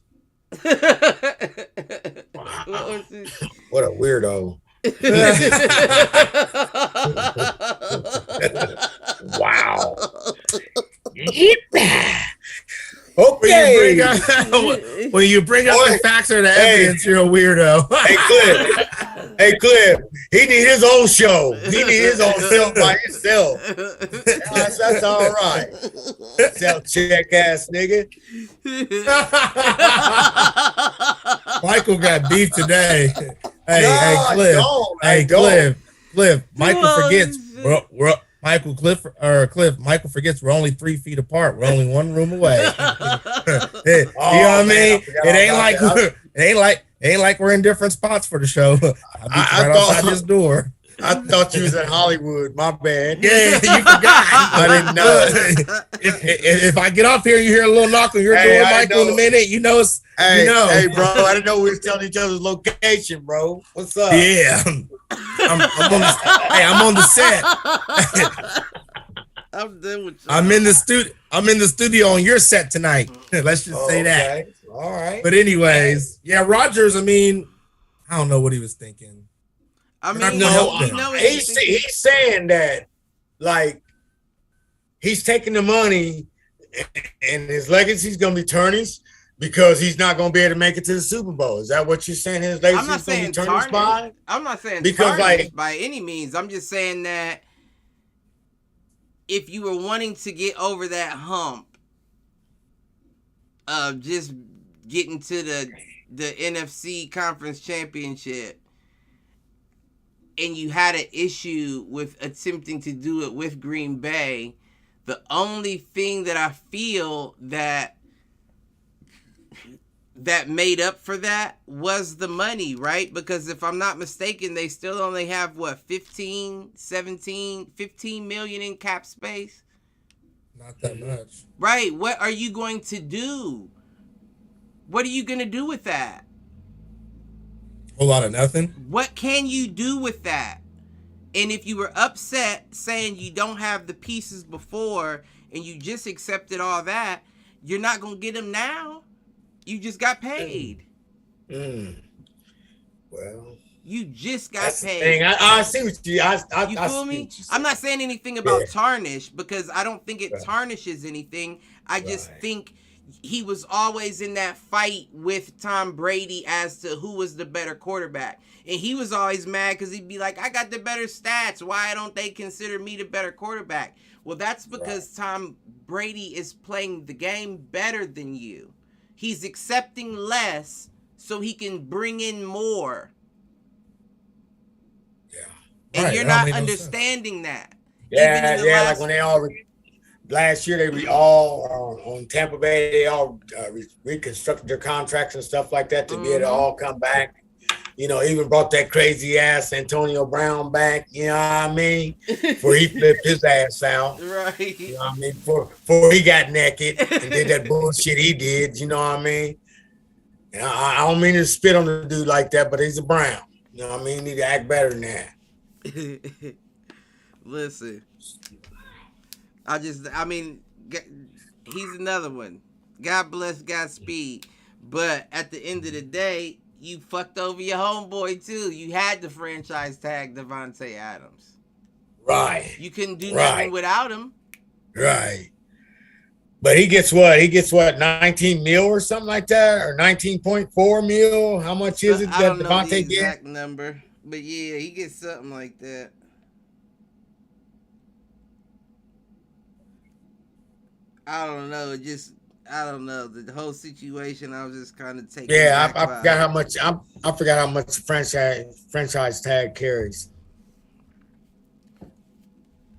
Wow. What a weirdo. Wow. When you bring up the facts or the evidence, you're a weirdo. Hey, Cliff. He need his own show. He need his own show by himself. That's all right. Self-check ass nigga. Michael got beef today. Hey, Cliff. Cliff. Michael forgets. Michael forgets we're only 3 feet apart. We're only one room away. You know what I mean? It ain't like we're in different spots for the show. I thought outside this door. I thought you was in Hollywood. My bad. Yeah, you forgot. I didn't know. If I get off here, you hear a little knock on your door, Michael, in a minute. You know it's. Hey, bro. I didn't know we was telling each other's location, bro. What's up? Yeah. I'm on the set. I'm done with you. I'm in the studio on your set tonight. Let's just say that. All right. But anyways, Rodgers. I mean, I don't know what he was thinking. He's saying that, like, he's taking the money and his legacy's gonna be tarnished because he's not gonna be able to make it to the Super Bowl. Is that what you're saying? His legacy's gonna be tarnished by? I'm not saying tarnished by any means. I'm just saying that if you were wanting to get over that hump of just getting to the NFC Conference Championship, and you had an issue with attempting to do it with Green Bay, the only thing that I feel that made up for that was the money, right? Because if I'm not mistaken, they still only have 15 million in cap space. Not that much. Right. What are you going to do? What are you going to do with that? A whole lot of nothing. What can you do with that? And if you were upset saying you don't have the pieces before and you just accepted all that, you're not going to get them now. You just got paid. Well, you just got paid. I see what you. You feel me? I'm not saying anything about tarnish because I don't think it tarnishes anything. I just think he was always in that fight with Tom Brady as to who was the better quarterback. And he was always mad because he'd be like, I got the better stats. Why don't they consider me the better quarterback? Well, that's because Tom Brady is playing the game better than you. He's accepting less so he can bring in more. Yeah. And you're not understanding that. Like when they all... Last year, they all on Tampa Bay. They all reconstructed their contracts and stuff like that to be able to all come back. You know, even brought that crazy ass Antonio Brown back. You know what I mean? Before he flipped his ass out. Right. You know what I mean? Before he got naked and did that bullshit he did. You know what I mean? And I don't mean to spit on the dude like that, but he's a Brown. You know what I mean? He need to act better than that. Listen. He's another one. God bless, Godspeed. But at the end of the day, you fucked over your homeboy too. You had to franchise tag Davante Adams. Right. You couldn't do nothing without him. Right. But he gets what, 19 mil or something like that? Or 19.4 mil? How much is it that Davante gets? I don't know the exact number. But yeah, he gets something like that. I don't know. The whole situation. I was just kind of taking. Yeah, I forgot how much. I forgot how much franchise tag carries.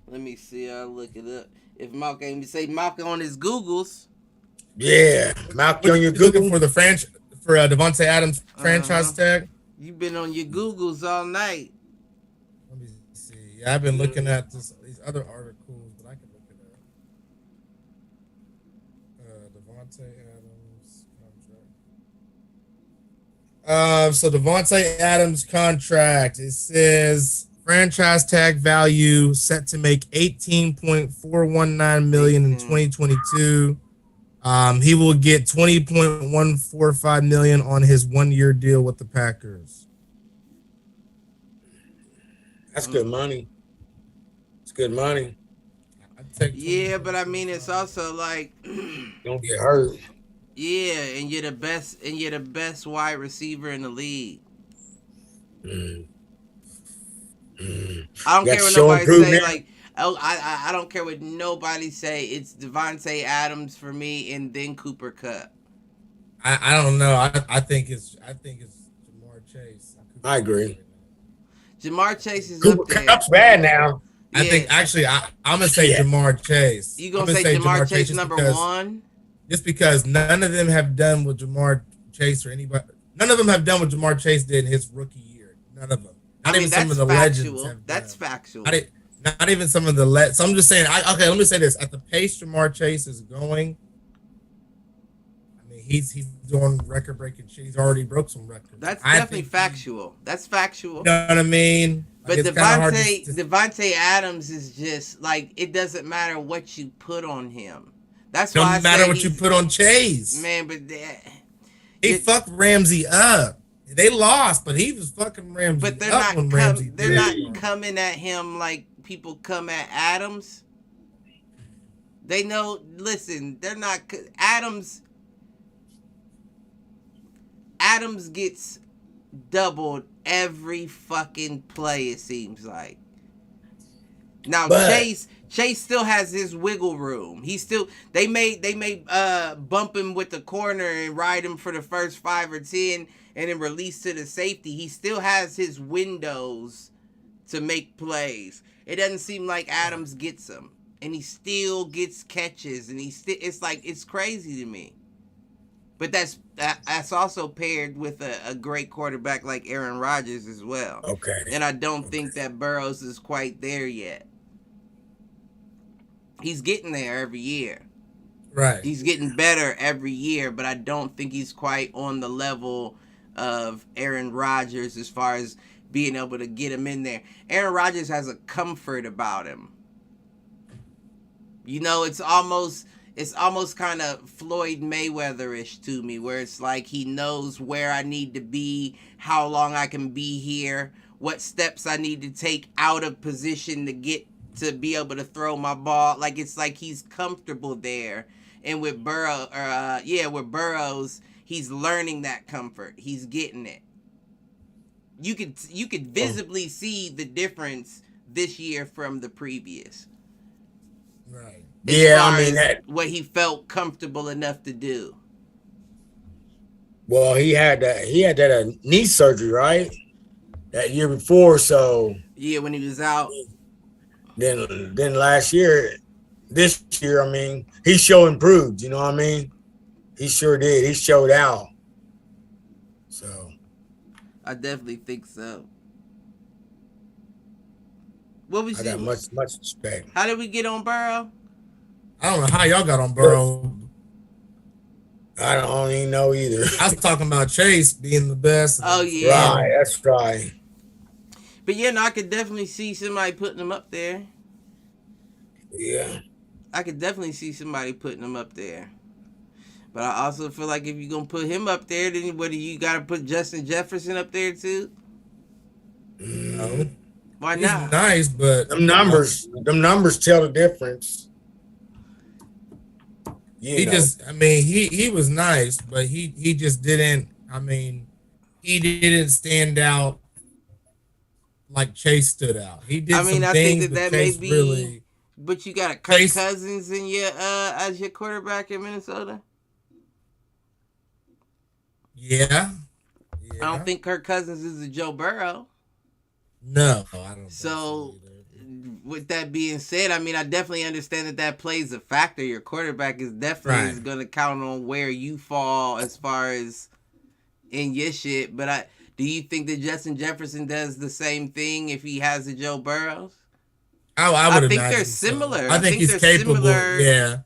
Let me see. I'll look it up. If Mack ain't say Mack on his Googles. Yeah, Mack on your Google for the for Davante Adams franchise tag. You've been on your Googles all night. Let me see. Yeah, I've been looking at these other articles. So Davante Adams contract, it says franchise tag value set to make $18.419 million in 2022. He will get $20.145 million on his 1-year deal with the Packers. That's good money. It's good money. Yeah, but I mean, it's also like don't get hurt. Yeah, and you're the best wide receiver in the league. Mm. I don't You got care to what show nobody say. improvement. Like, I don't care what nobody say. It's Devontae Adams for me, and then Cooper Kupp. I don't know. I think it's Jamar Chase. I agree. Jamar Chase is Cooper up there. Kupp's bad now. I think actually I'm gonna say Jamar Chase. You gonna say Jamar Chase number one? Just because none of them have done what Jamar Chase or anybody. None of them have done what Jamar Chase did in his rookie year. None of them. Not even some of the legends. That's factual. Not even some of the legends. So I'm just saying. Okay, let me say this: at the pace Jamar Chase is going, I mean, he's doing record-breaking shit. He's already broke some records. That's definitely factual. That's factual. You know what I mean? But Devontae Adams is just like, it doesn't matter what you put on him. That's why no matter what you put on Chase, man. But he fucked Ramsey up. They lost, but he was fucking Ramsey. But they're up not. Ramsey They're not coming at him like people come at Adams. They know. Listen, they're not. Adams gets doubled every fucking play. It seems like. Now Chase still has his wiggle room. They may bump him with the corner and ride him for the first 5 or 10 and then release to the safety. He still has his windows to make plays. It doesn't seem like Adams gets them, and he still gets catches, and it's crazy to me. But that's also paired with a great quarterback like Aaron Rodgers as well. Okay. And I don't think that Burrows is quite there yet. He's getting there every year. Right. He's getting better every year, but I don't think he's quite on the level of Aaron Rodgers as far as being able to get him in there. Aaron Rodgers has a comfort about him. You know, it's almost kind of Floyd Mayweather-ish to me, where it's like he knows where I need to be, how long I can be here, what steps I need to take out of position to be able to throw my ball. Like, it's like he's comfortable there. And with Burrows, he's learning that comfort. He's getting it. You could visibly see the difference this year from the previous. Right. What he felt comfortable enough to do. Well, he had that knee surgery, right? That year before, so yeah, when he was out. Then this year, I mean, he sure improved. You know what I mean? He sure did. He showed out. So, I definitely think so. What was I got much respect. How did we get on Burrow? I don't know how y'all got on Burrow. I don't even know either. I was talking about Chase being the best. Oh yeah, right. That's right. But yeah, no, I could definitely see somebody putting him up there. Yeah. I could definitely see somebody putting him up there. But I also feel like if you're going to put him up there, then what do you got to put Justin Jefferson up there too? No. Why not? He's nice, but them numbers tell the difference. He was nice, but he just didn't, he didn't stand out like Chase stood out. He did some things, think that Chase may be. Really, but you got a Kirk Cousins in your as your quarterback in Minnesota. Yeah. I don't think Kirk Cousins is a Joe Burrow. No, I don't. So, with that being said, I definitely understand that plays a factor. Your quarterback is definitely going to count on where you fall as far as in your shit. But do you think that Justin Jefferson does the same thing if he has a Joe Burrow? I think they're similar. So. I think he's capable. Yeah.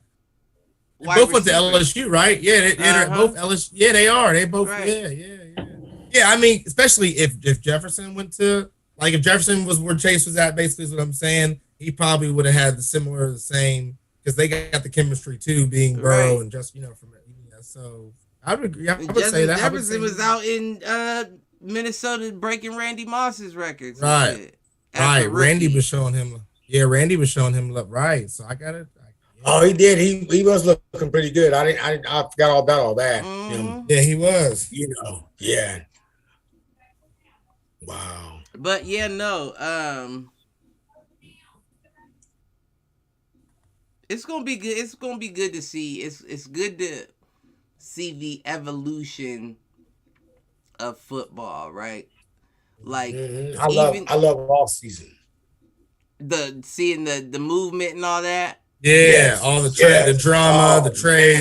Both went to LSU, right? Yeah, they're both LSU. Yeah, they are. They both. Right. Yeah. Yeah, especially if Jefferson went to, like, if Jefferson was where Chase was at, basically is what I'm saying. He probably would have had the same, because they got the chemistry too, being Burrow and just from it. Yeah, so I would agree. I would say that Jefferson was out in Minnesota breaking Randy Moss's records. Right. Randy was showing him. Yeah, Randy was showing him love. Right. So I got it. Oh, he did. He was looking pretty good. I forgot all about all that. Yeah, he was. Yeah. Wow. But yeah, no. It's gonna be good. It's gonna be good to see. It's good to see the evolution of football, right? Like I love all season. Seeing the movement and all that. Yeah, all the the drama, the trade.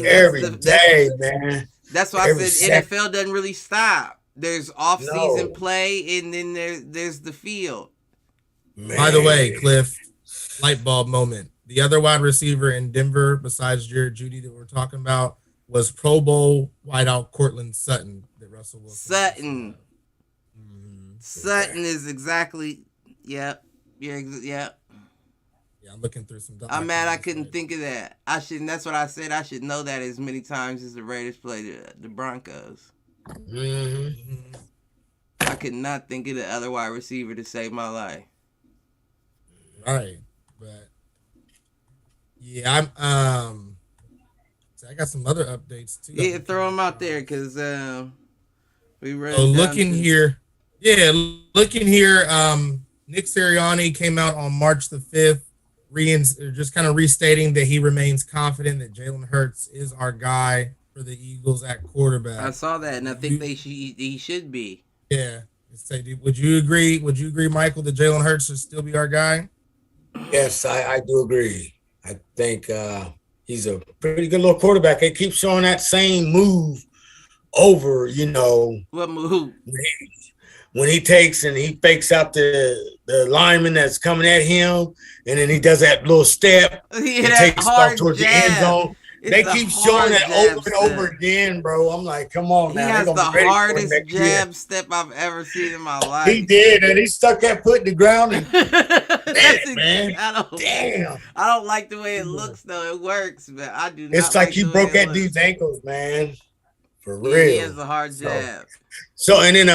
Every day, man. That's why I said NFL doesn't really stop. There's off-season play, and then there's the field. Man. By the way, Cliff, light bulb moment. The other wide receiver in Denver, besides Jared Jeudy that we're talking about, was Pro Bowl wideout Cortland Sutton that Russell Wilson. Sutton. Sutton is exactly. Yep. Yeah, I'm looking through some. I'm mad I couldn't think of that. That's what I said. I should know that as many times as the Raiders play the Broncos. Mm-hmm. I could not think of the other wide receiver to save my life. Right, but yeah, I got some other updates too. Yeah, throw them out there because we read. Looking here. Nick Sirianni came out on March the 5th, just kind of restating that he remains confident that Jalen Hurts is our guy for the Eagles at quarterback. I saw that, and I think he should be. Yeah. Would you agree? Would you agree, Michael, that Jalen Hurts should still be our guy? Yes, I do agree. I think he's a pretty good little quarterback. He keeps showing that same move over, What move? When he takes and he fakes out the lineman that's coming at him, and then he does that little step and takes off towards the end zone. They keep showing that over and over again, bro. I'm like, come on now. He has the hardest jab step I've ever seen in my life. He did, and he stuck that foot in the ground. And man. I don't like the way it looks, though. It works, but I do not. It's like he broke that dude's ankles, man. For real. He has a hard jab. So and then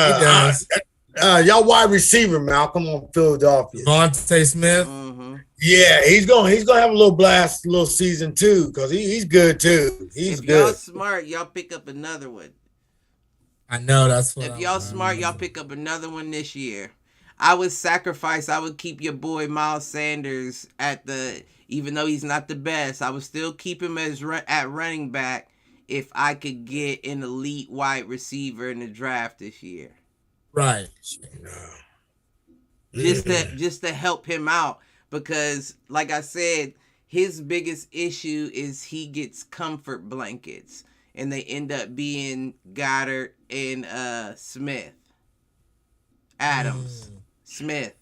y'all wide receiver, Malcolm, on Philadelphia. Devontae Smith. Mm-hmm. Yeah, he's gonna have a little season too, because he's good too. He's good. If y'all smart, y'all pick up another one. I know that's what. If y'all smart, y'all pick up another one this year. I would keep your boy Miles Sanders even though he's not the best, I would still keep him at running back if I could get an elite wide receiver in the draft this year. Right. Just to help him out, because like I said, his biggest issue is he gets comfort blankets, and they end up being Goddard and Smith. Smith.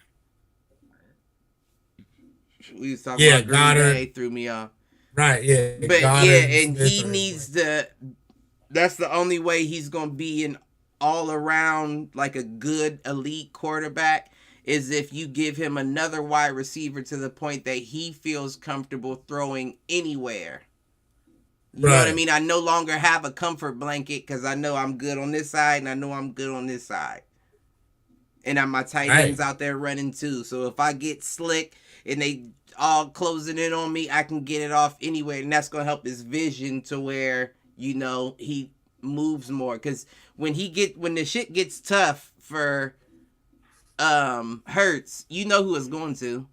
We was talking about Green Bay, threw me off. Right, yeah. But Goddard, and Smith, he needs that's the only way he's going to be an all-around, like a good elite quarterback, is if you give him another wide receiver to the point that he feels comfortable throwing anywhere. You know what I mean? I no longer have a comfort blanket because I know I'm good on this side and I know I'm good on this side. And my tight ends out there running too. So if I get slick and they all closing in on me, I can get it off anywhere. And that's going to help his vision to where, he moves more. Because when the shit gets tough for Hurts, you know who it's going to.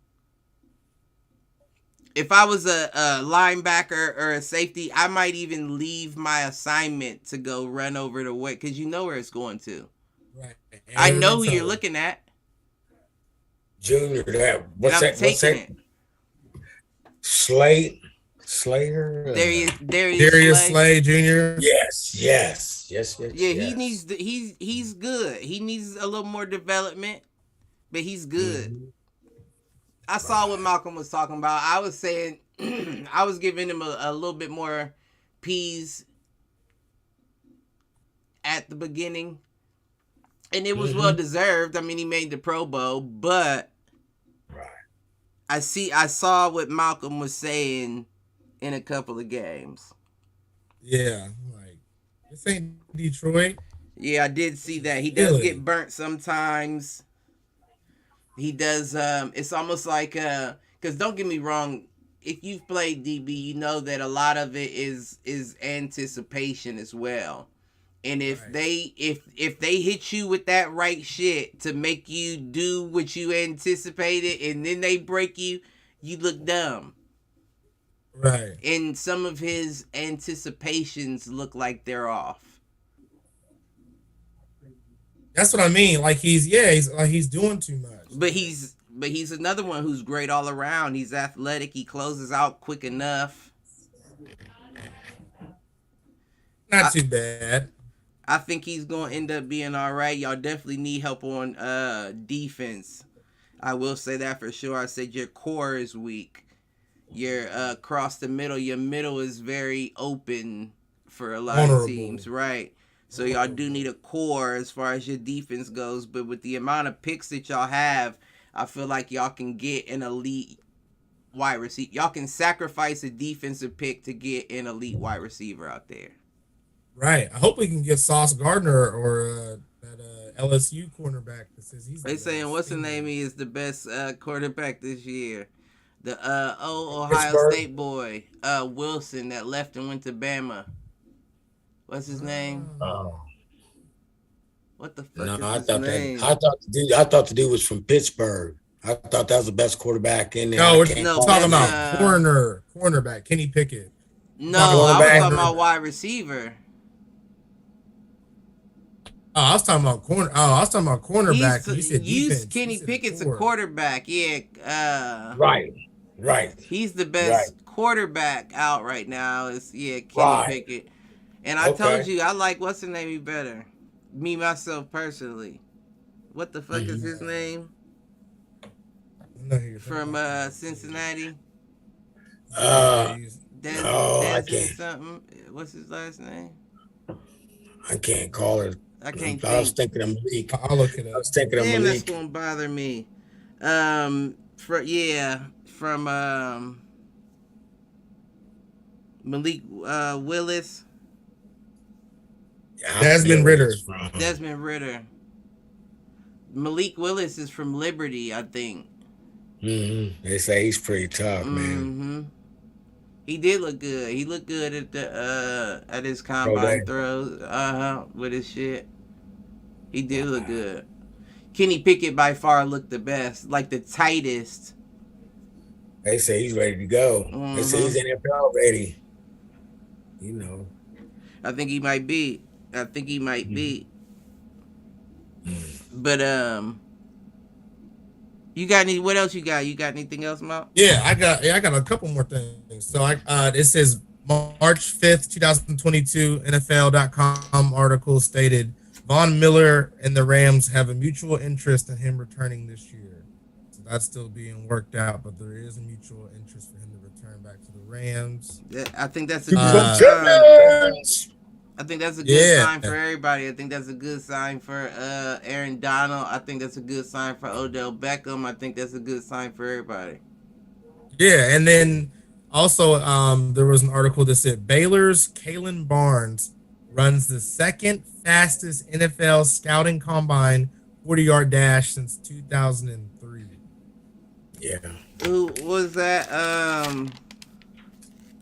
If I was a linebacker or a safety, I might even leave my assignment to go run over the way, because you know where it's going to. Right. I know who you're looking at. Junior, what's that? Slater? Darius Slay Jr. Yes. Yeah, he's good. He needs a little more development, but he's good. Mm-hmm. I saw what Malcolm was talking about. I was saying I was giving him a little bit more P's at the beginning. And it was well deserved. I mean, he made the Pro Bowl, but I saw what Malcolm was saying in a couple of games. Yeah, like this ain't Detroit. Yeah, I did see that. He does get burnt sometimes. He does. It's almost like because don't get me wrong, if you've played DB, you know that a lot of it is anticipation as well. And if they hit you with that right shit to make you do what you anticipated, and then they break you, you look dumb. Right. And some of his anticipations look like they're off. That's what I mean. Like he's doing too much. But he's another one who's great all around. He's athletic. He closes out quick enough. Not too bad. I think he's going to end up being all right. Y'all definitely need help on defense. I will say that for sure. I said your core is weak. Your across the middle, your middle is very open for a lot of teams, right? So y'all do need a core as far as your defense goes. But with the amount of picks that y'all have, I feel like y'all can get an elite wide receiver. Y'all can sacrifice a defensive pick to get an elite wide receiver out there. Right. I hope we can get Sauce Gardner or that LSU cornerback that says he's. They saying what's the name? He is the best quarterback this year. The Ohio State boy, Wilson, that left and went to Bama. What's his name? What the fuck is his name? I thought the dude was from Pittsburgh. I thought that was the best quarterback in there. No, we're talking about cornerback, Kenny Pickett. No, I was talking about wide receiver. Oh, I was talking about cornerback. You said defense. Kenny Pickett's a quarterback. Yeah. Right. He's the best quarterback out right now. Kenny Pickett. And I told you I like what's the name better. Me myself personally. What the fuck is his name? From Cincinnati. Desmond something. What's his last name? I can't call it. I can't. I was thinking of Malik. I'll look it up. I was thinking of Malik. That's gonna bother me. From Malik Willis. Desmond Ritter. Malik Willis is from Liberty, I think. They say he's pretty tough, man. He did look good. He looked good at his combine throws. With his shit. He did look good. Kenny Pickett by far looked the best, like the tightest. They say he's ready to go. They say he's NFL ready. You know. I think he might be. But you got any? What else you got? You got anything else, Mo? Yeah, I got a couple more things. So it says March 5th, 2022, NFL.com article stated Von Miller and the Rams have a mutual interest in him returning this year. So that's still being worked out, but there is a mutual interest for him to return back to the Rams. I think that's a good sign. I think that's a good sign for everybody. I think that's a good sign for Aaron Donald. I think that's a good sign for Odell Beckham. I think that's a good sign for everybody. Yeah, and then also there was an article that said Baylor's Kalen Barnes runs the second fastest NFL scouting combine 40-yard dash since 2003. Yeah. Who was that?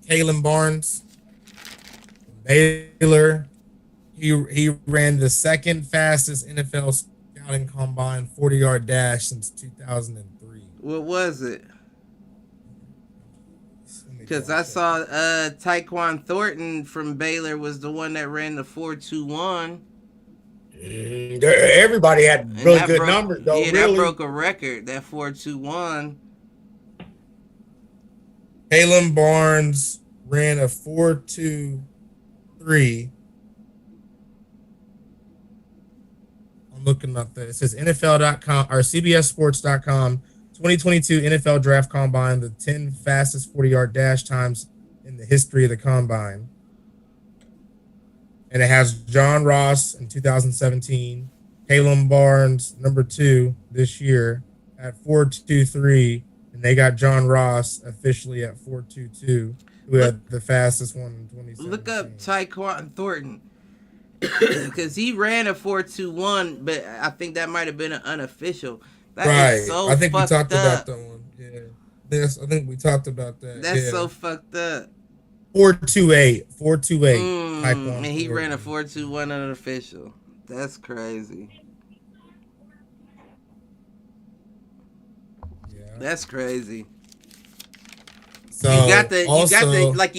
Kalen Barnes. Baylor. He ran the second fastest NFL scouting combine 40-yard dash since 2003. What was it? Because I saw Tyquan Thornton from Baylor was the one that ran the 4.21. Everybody had really good numbers, though. Yeah, that broke a record, that 4.21. Kalen Barnes ran a 4.23. I'm looking up there. It says NFL.com or CBSSports.com. 2022 NFL Draft Combine, the 10 fastest 40-yard dash times in the history of the Combine. And it has John Ross in 2017, Kalen Barnes, number 2 this year at 4.23, and they got John Ross officially at 4.22, who had the fastest one in 2017. Look up Tyquan Thornton, because he ran a 4.21, but I think that might have been an unofficial. That is so I think we talked up. about that one. Yeah. Yes, I think we talked about that. That's so fucked up. 428. And he ran a 4.21 unofficial. That's crazy. Yeah. That's crazy. So you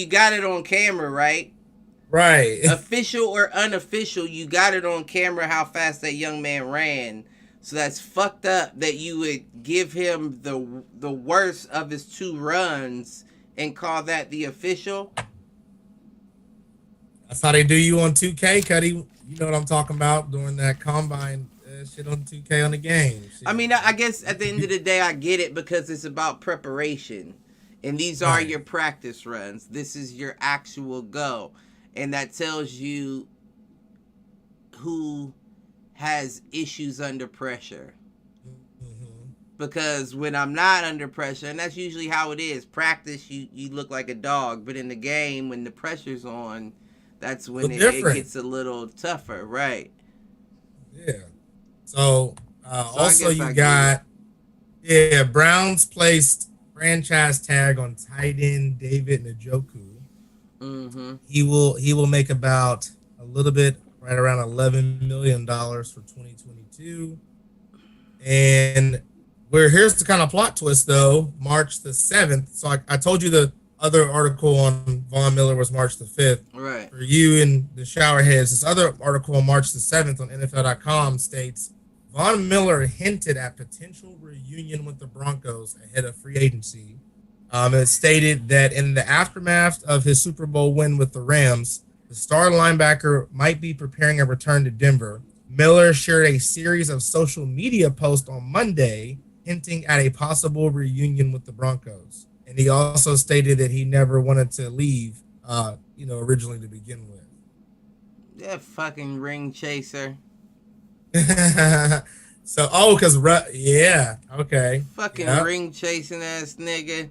got it on camera, right? Right. Official or unofficial, you got it on camera how fast that young man ran. So that's fucked up that you would give him the worst of his 2 runs and call that the official. That's how they do you on 2K, Cuddy. You know what I'm talking about, doing that combine shit on 2K on the game. Shit. I mean, I guess at the end of the day, I get it because it's about preparation. And these are your practice runs. This is your actual go. And that tells you who has issues under pressure. Mm-hmm. Because when I'm not under pressure, and that's usually how it is, practice, you look like a dog. But in the game, when the pressure's on, that's when it gets a little tougher, right? Yeah. So also you got, Browns placed franchise tag on tight end David Njoku. Mm-hmm. He will make about a little bit, right around $11 million for 2022. And here's the kind of plot twist though, March the 7th. So I told you the other article on Von Miller was March the 5th. Right. For you and the showerheads, this other article on March the 7th on NFL.com states Von Miller hinted at potential reunion with the Broncos ahead of free agency. It stated that in the aftermath of his Super Bowl win with the Rams, the star linebacker might be preparing a return to Denver. Miller shared a series of social media posts on Monday hinting at a possible reunion with the Broncos. And he also stated that he never wanted to leave, originally to begin with. That fucking ring chaser. Fucking ring chasing ass nigga.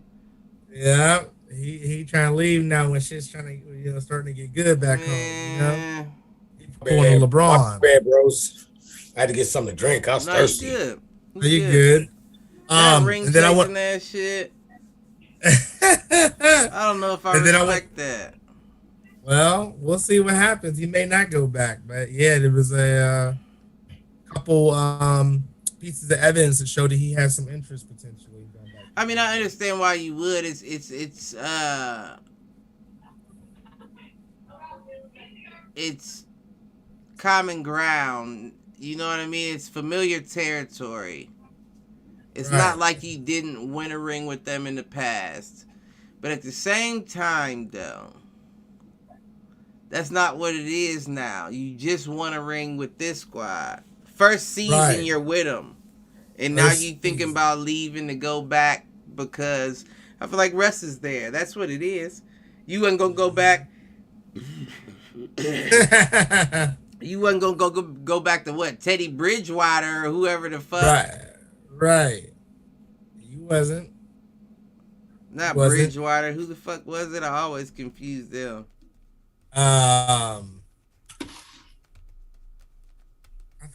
Yeah, he trying to leave now when shit's trying to, starting to get good back home, Pulling LeBron. Bad bros. I had to get something to drink. I was thirsty. You good? That ring chasing ass shit. I don't know if I respect that. Well, we'll see what happens. He may not go back, but there was a couple pieces of evidence that showed that he has some interest potentially. I mean, I understand why you would. It's common ground. You know what I mean? It's familiar territory. It's not like you didn't win a ring with them in the past. But at the same time, though, that's not what it is now. You just won a ring with this squad. First season, you're with them. And now you thinking about leaving to go back because I feel like Russ is there. That's what it is. You ain't going to go back. You wasn't going to go back to what? Teddy Bridgewater or whoever the fuck. Right. You wasn't. Not Bridgewater. Who the fuck was it? I always confuse them. I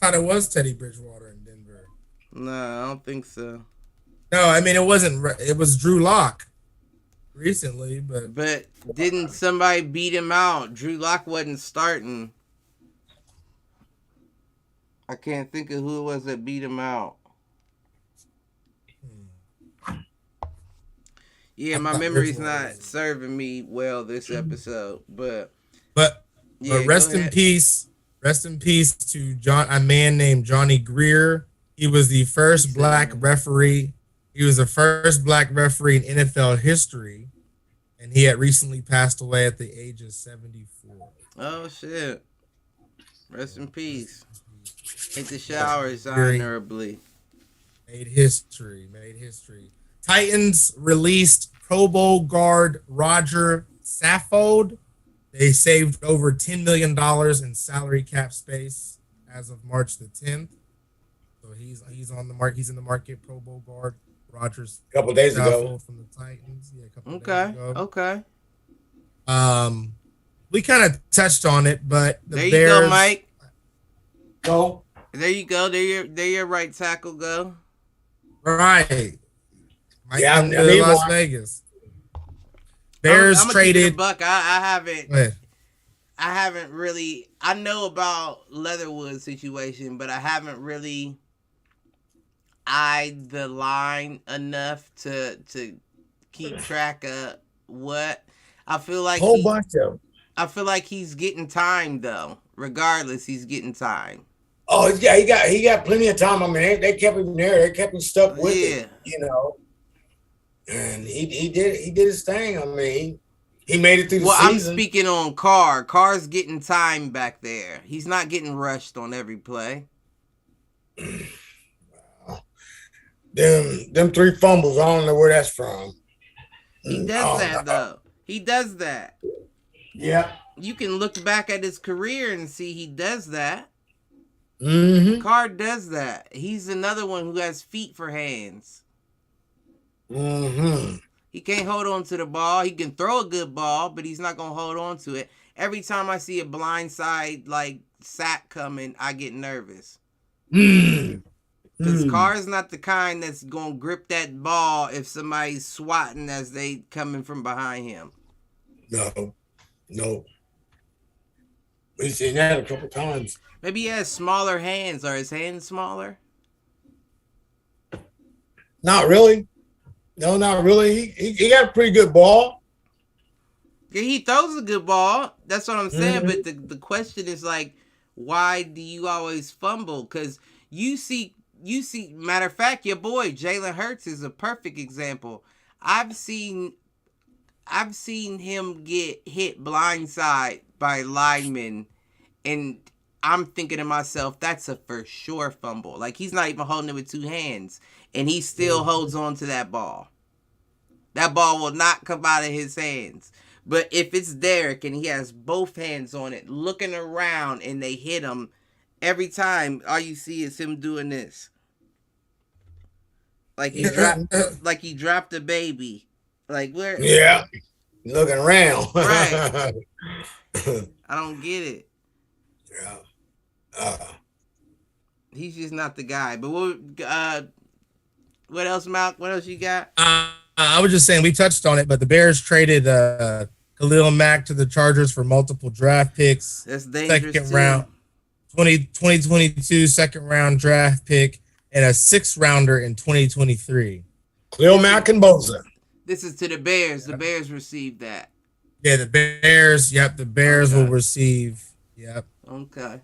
thought it was Teddy Bridgewater in Denver. No, I don't think so. No, I mean, it wasn't. It was Drew Lock recently, but didn't somebody beat him out? Drew Lock wasn't starting. I can't think of who it was that beat him out. Yeah, my memory's not serving me well this episode, but rest in peace. Rest in peace to a man named Johnny Greer. He was the first black referee. He was the first black referee in NFL history, and he had recently passed away at the age of 74. Oh shit! Rest in peace. Hit the showers honorably. Made history. Titans released Pro Bowl guard Rodgers Saffold. They saved over $10 million in salary cap space as of March the 10th. So he's on the market. He's in the market. Pro Bowl guard Rodgers. A couple days ago from the Titans. Yeah, a couple days ago. Okay. We kind of touched on it, but there Bears. You go, Mike. Go. There you go. There your right tackle go. Right. Might come to Las Vegas. Bears I'm traded. Buck. I haven't really. I know about Leatherwood's situation, but I haven't really eyed the line enough to keep track of what. I feel like whole bunch of them. I feel like he's getting time though. Regardless, he's getting time. Oh yeah, he got plenty of time. I mean, they kept him there. They kept him stuck with it. You know, and he did his thing. I mean. He made it through the season. I'm speaking on Carr. Carr's getting time back there. He's not getting rushed on every play. Them 3 fumbles, I don't know where that's from. He does that, though. He does that. Yeah. You can look back at his career and see he does that. Mm-hmm. Carr does that. He's another one who has feet for hands. Mm-hmm. He can't hold on to the ball. He can throw a good ball, but he's not going to hold on to it. Every time I see a blindside like sack coming, I get nervous. Because Carr's not the kind that's going to grip that ball if somebody's swatting as they coming from behind him. No. We've seen that a couple times. Maybe he has smaller hands. Are his hands smaller? Not really. No, not really. He got a pretty good ball. Yeah, he throws a good ball. That's what I'm saying. Mm-hmm. But the question is like, why do you always fumble? Because you see. Matter of fact, your boy Jalen Hurts is a perfect example. I've seen him get hit blindside by linemen, and I'm thinking to myself, that's a for sure fumble. Like, he's not even holding it with 2 hands, and he still holds on to that ball. That ball will not come out of his hands. But if it's Derek and he has both hands on it, looking around, and they hit him, every time, all you see is him doing this. Like he dropped a baby. Like, where? Yeah. Looking around. Right. I don't get it. Yeah. He's just not the guy. But what else, Mack? What else you got? I was just saying, we touched on it, but the Bears traded Khalil Mack to the Chargers for multiple draft picks. That's dangerous. Second round, 2022 second round draft pick, and a 6th rounder in 2023. Khalil Mack and Bosa. This is to the Bears. The Bears received that. Yeah, the Bears. Yep, the Bears will receive. Yep. Okay.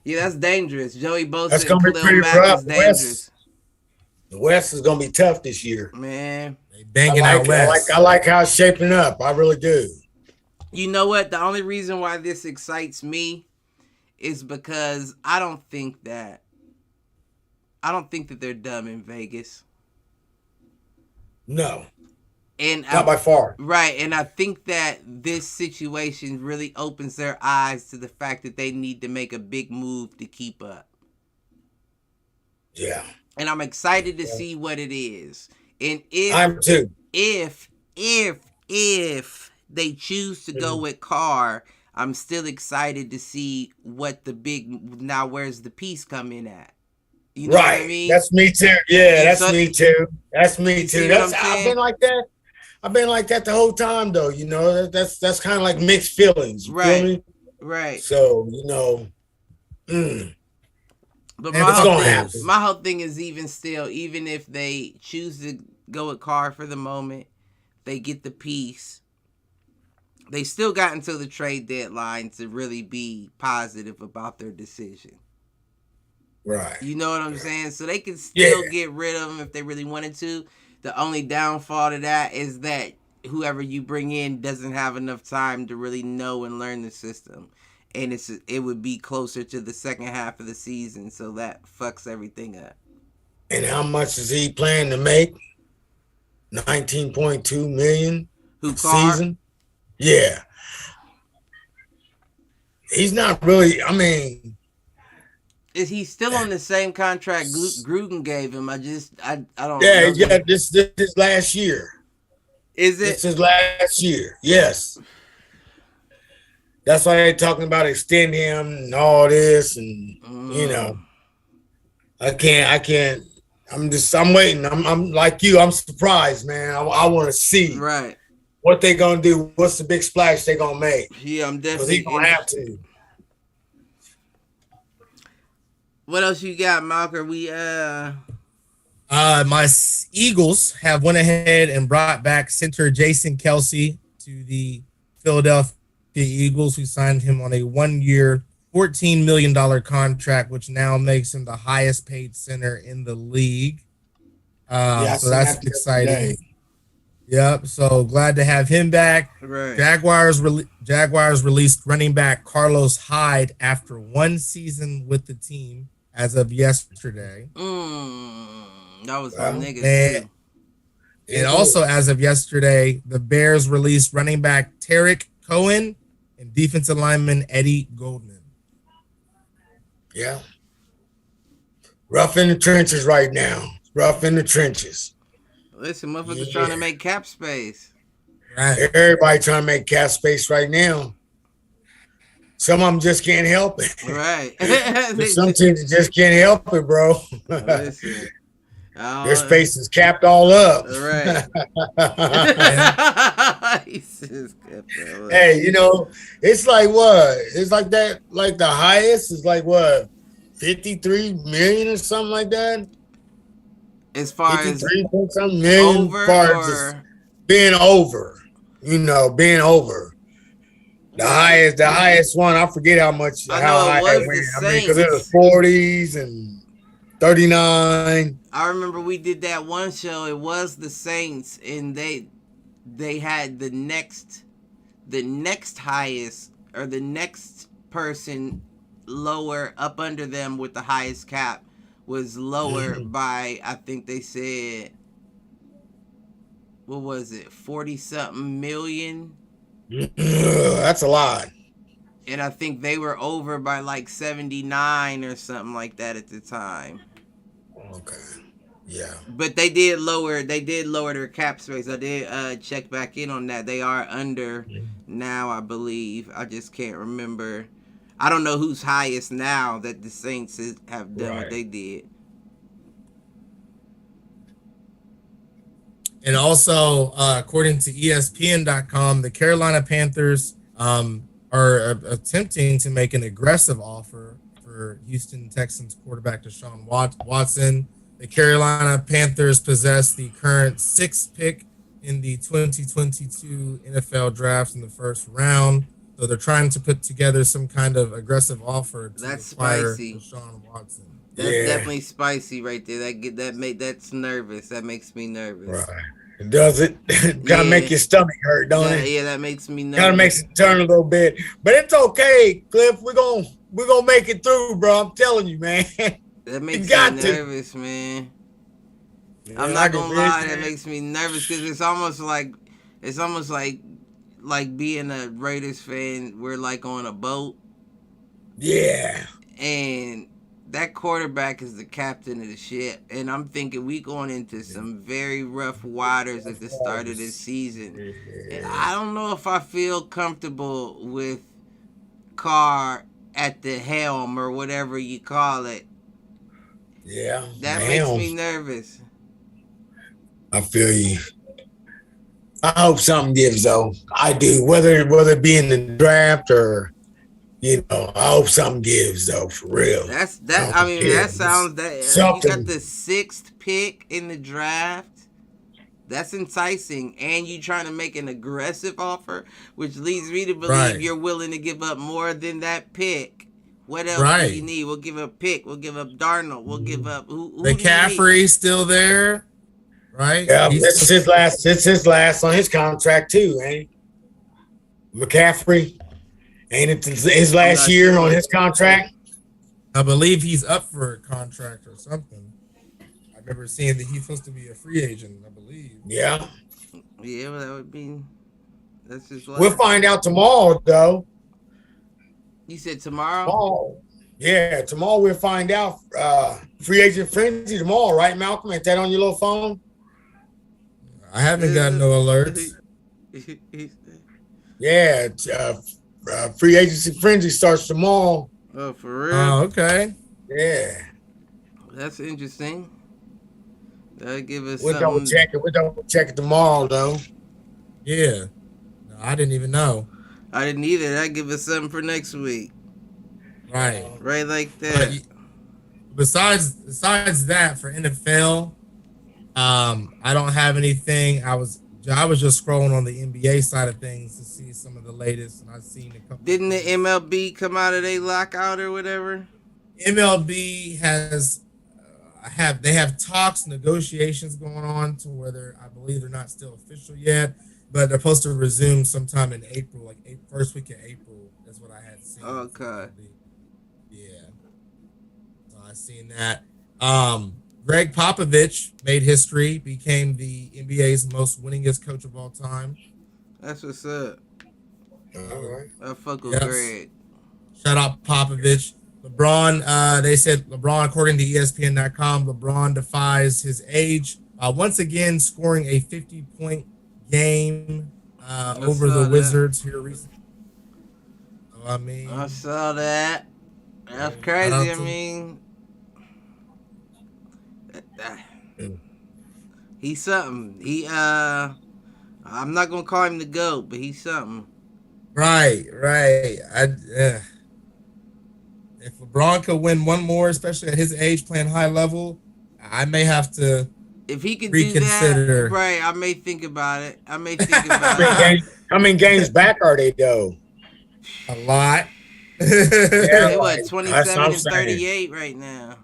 Yeah, that's dangerous. Joey Bosa that's gonna and be Khalil pretty Mack rough. is dangerous. The West is gonna be tough this year. Man, they banging out West. I like how it's shaping up. I really do. You know what? The only reason why this excites me is because I don't think that they're dumb in Vegas. No. And not by far. Right. And I think that this situation really opens their eyes to the fact that they need to make a big move to keep up. Yeah. And I'm excited to see what it is. And I'm too. If they choose to go with Carr, I'm still excited to see what where's the piece come in at. You know what I mean? That's me too. Yeah, that's me too. That's me too. I've been like that. I've been like that the whole time, though. You know, that's kind of like mixed feelings. You feel me? Right. So, you know, But my whole thing is even if they choose to go with Carr for the moment, they get the piece. They still got until the trade deadline to really be positive about their decision. Right. You know what I'm saying? So they can still get rid of them if they really wanted to. The only downfall to that is that whoever you bring in doesn't have enough time to really know and learn the system. And it would be closer to the second half of the season, so that fucks everything up. And how much is he planning to make? $19.2 million season? Yeah. He's not really, I mean. Is he still on the same contract Gruden gave him? I don't know. Yeah, this last year. Is it? This is last year, yes. That's why they're talking about extending him and all this, and you know, I can't I'm waiting. I'm like you. I'm surprised, man. I want to see what they gonna do. What's the big splash they gonna make? Yeah, I'm definitely gonna have to. What else you got, Malker? My Eagles have went ahead and brought back center Jason Kelsey to the Philadelphia Eagles, who signed him on a 1-year, $14 million contract, which now makes him the highest paid center in the league. So that's exciting. Yep. So glad to have him back. Right. Jaguars released running back Carlos Hyde after 1 season with the team as of yesterday. That was my nigga too. And also as of yesterday, the Bears released running back Tarek Cohen and defensive lineman Eddie Goldman. Yeah. Rough in the trenches right now. Rough in the trenches. Listen, motherfuckers trying to make cap space. Right. Everybody trying to make cap space right now. Some of them just can't help it. Right. Some teams just can't help it, bro. Listen, their space is capped all up. Right. Hey, you know, it's like what? It's like that, like the highest is like what? 53 million or something like that? As far as something million over as being over. You know, being over. The highest one, I forget how much how high it went. I mean, because it was 40s and 39. I remember we did that one show. It was the Saints, and they had the next highest, or the next person lower up under them with the highest cap was lower by, I think they said, what was it, 40-something million? That's a lot. And I think they were over by like 79 or something like that at the time. Okay. Yeah. But they did lower their cap space. I did check back in on that. They are under now, I believe. I just can't remember. I don't know who's highest now that the Saints have done what they did. And also, according to ESPN.com, the Carolina Panthers are attempting to make an aggressive offer for Houston Texans quarterback Deshaun Watson. The Carolina Panthers possess the current 6th pick in the 2022 NFL draft in the first round. So they're trying to put together some kind of aggressive offer to acquire Deshaun Watson. That's definitely spicy right there. That's nervous. That makes me nervous. Right. Does it? Gotta make your stomach hurt, don't it? Yeah, that makes me nervous. Gotta make it turn a little bit. But it's okay, Cliff. We're gonna make it through, bro. I'm telling you, man. That makes me nervous, man. Yeah, I'm not gonna lie, that makes me nervous because it's almost like being a Raiders fan. We're like on a boat. Yeah. And that quarterback is the captain of the ship, and I'm thinking we going into some very rough waters at the start of this season. And I don't know if I feel comfortable with Carr at the helm or whatever you call it. Yeah, that makes me nervous. I feel you. I hope something gives though. I do, whether it be in the draft or. You know, I hope something gives though, for real. That sounds that you got the 6th pick in the draft. That's enticing, and you trying to make an aggressive offer, which leads me to believe you're willing to give up more than that pick. What else do you need? We'll give up pick. We'll give up Darnold. We'll give up who McCaffrey's still there, right? Yeah, this is his last. It's his last on his contract too, ain't it? McCaffrey. Ain't it his last year on his contract? I believe he's up for a contract or something. I remember seeing that he's supposed to be a free agent, I believe. Yeah. Yeah, well, that would be. That's just. We'll find out tomorrow, though. You said tomorrow? Yeah, tomorrow we'll find out. Free agent frenzy tomorrow, right, Malcolm? Ain't that on your little phone? I haven't gotten no alerts. Yeah, free agency frenzy starts tomorrow. Oh, for real? Oh, okay. Yeah. That's interesting. That'll give us We'll double something. check it. We'll double check it tomorrow, though. Yeah. No, I didn't even know. I didn't either. That'll give us something for next week. Right. Right like that. Besides that, for NFL, I don't have anything. I was just scrolling on the NBA side of things to see some of the latest, and I've seen a couple. Didn't the MLB come out of their lockout or whatever? MLB has they have talks, negotiations going on to where I believe they're not still official yet, but they're supposed to resume sometime in April, like first week of April. That's what I had seen. Okay. Yeah. So I seen that. Greg Popovich made history, became the NBA's most winningest coach of all time. That's what's up. All right. I fuck with Greg. Shout out Popovich. LeBron, they said LeBron, according to ESPN.com, LeBron defies his age. Once again, scoring a 50-point game over the Wizards here recently. So, I mean, I saw that. That's crazy. I mean, he's something. I'm not gonna call him the GOAT, but he's something. Right. If LeBron could win one more, especially at his age, playing high level, I may have to. If he could reconsider. Do that, right? I may think about it. How many games back are they though? A lot. They what, 27 and 38 right now.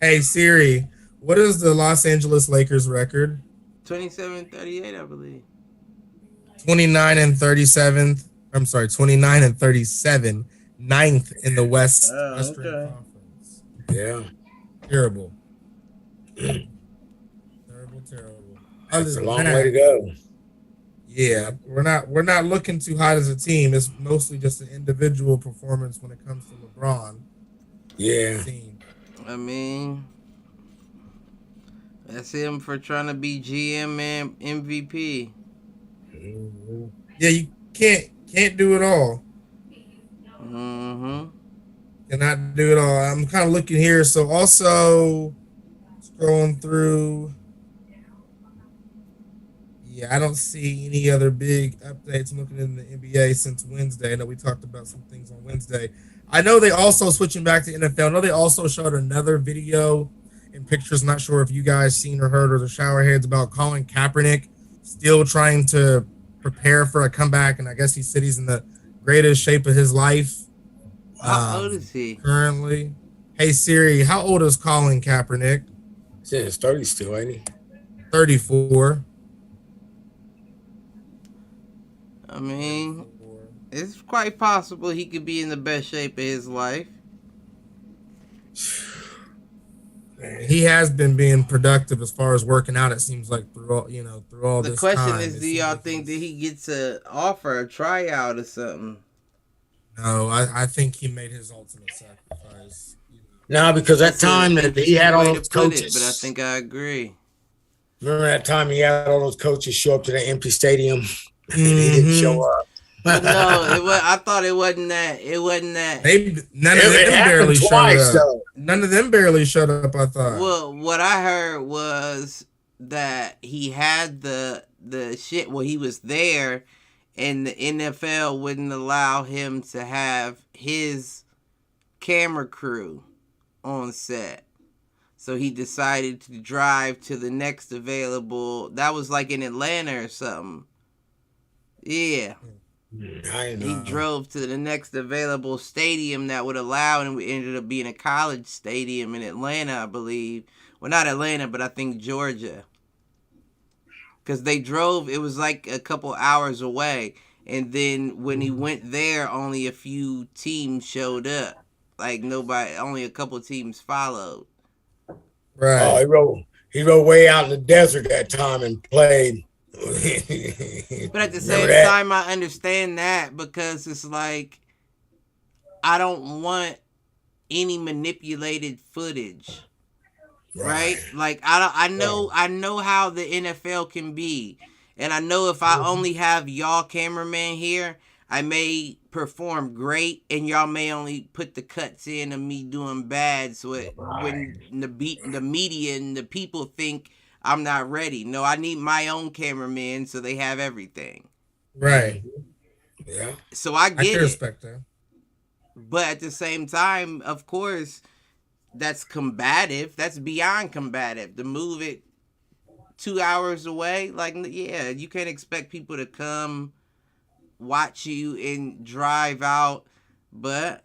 Hey Siri, what is the Los Angeles Lakers record? 27-38, I believe. 29 and 37. I'm sorry, 29 and 37. 9th in the Western Conference. Yeah. Terrible. Terrible. That's a long way to go. Yeah, we're not looking too hot as a team. It's mostly just an individual performance when it comes to LeBron. Yeah. I mean, that's him for trying to be GM and MVP. Mm-hmm. Yeah, you can't do it all. Mm-hmm. Cannot do it all. I'm kind of looking here. So also scrolling through. Yeah, I don't see any other big updates. I'm looking in the NBA since Wednesday. I know we talked about some things on Wednesday. I know they also, switching back to NFL, I know they also showed another video and pictures. Not sure if you guys seen or heard or the showerheads about Colin Kaepernick still trying to prepare for a comeback. And I guess he said he's in the greatest shape of his life. How old is he? Currently. Hey, Siri, how old is Colin Kaepernick? He's in his 30s still, ain't he? 34. I mean, it's quite possible he could be in the best shape of his life. He has been being productive as far as working out. It seems like through all this time. The question is, do y'all think that he gets an offer, a tryout, or something? No, I think he made his ultimate sacrifice. No, because that time that he had all those coaches. But I think I agree. Remember that time he had all those coaches show up to the empty stadium? And he didn't show up. But no, I thought it wasn't that. It wasn't that. None of them barely showed up. None of them barely showed up, I thought. Well, what I heard was that he had the shit. Well, he was there, and the NFL wouldn't allow him to have his camera crew on set. So he decided to drive to the next available. That was like in Atlanta or something. Yeah. He drove to the next available stadium that would allow, and it ended up being a college stadium in Atlanta, I believe. Well, not Atlanta, but I think Georgia. Because they drove, it was like a couple hours away. And then when he went there, only a few teams showed up. Like nobody, only a couple teams followed. Right. Oh, he rode way out in the desert that time and played. But at the same time, I understand that because it's like I don't want any manipulated footage, right? Like I know how the NFL can be, and I know if I only have y'all cameraman here, I may perform great, and y'all may only put the cuts in of me doing bad. So when the media and the people think I'm not ready, no, I need my own cameraman, so they have everything. Right. Yeah. So I get can it. Respect that. But at the same time, of course, that's combative. That's beyond combative. To move it 2 hours away, like, yeah, you can't expect people to come watch you and drive out. But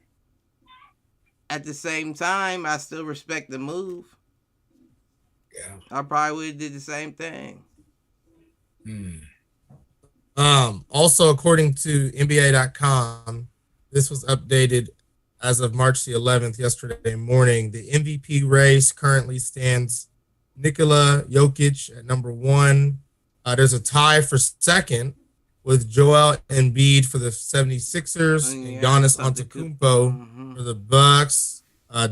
at the same time, I still respect the move. Yeah. I probably would have did the same thing. Also, according to NBA.com, this was updated as of March the 11th, yesterday morning. The MVP race currently stands Nikola Jokic at number 1. There's a tie for second with Joel Embiid for the 76ers and Giannis Antetokounmpo for the Bucks.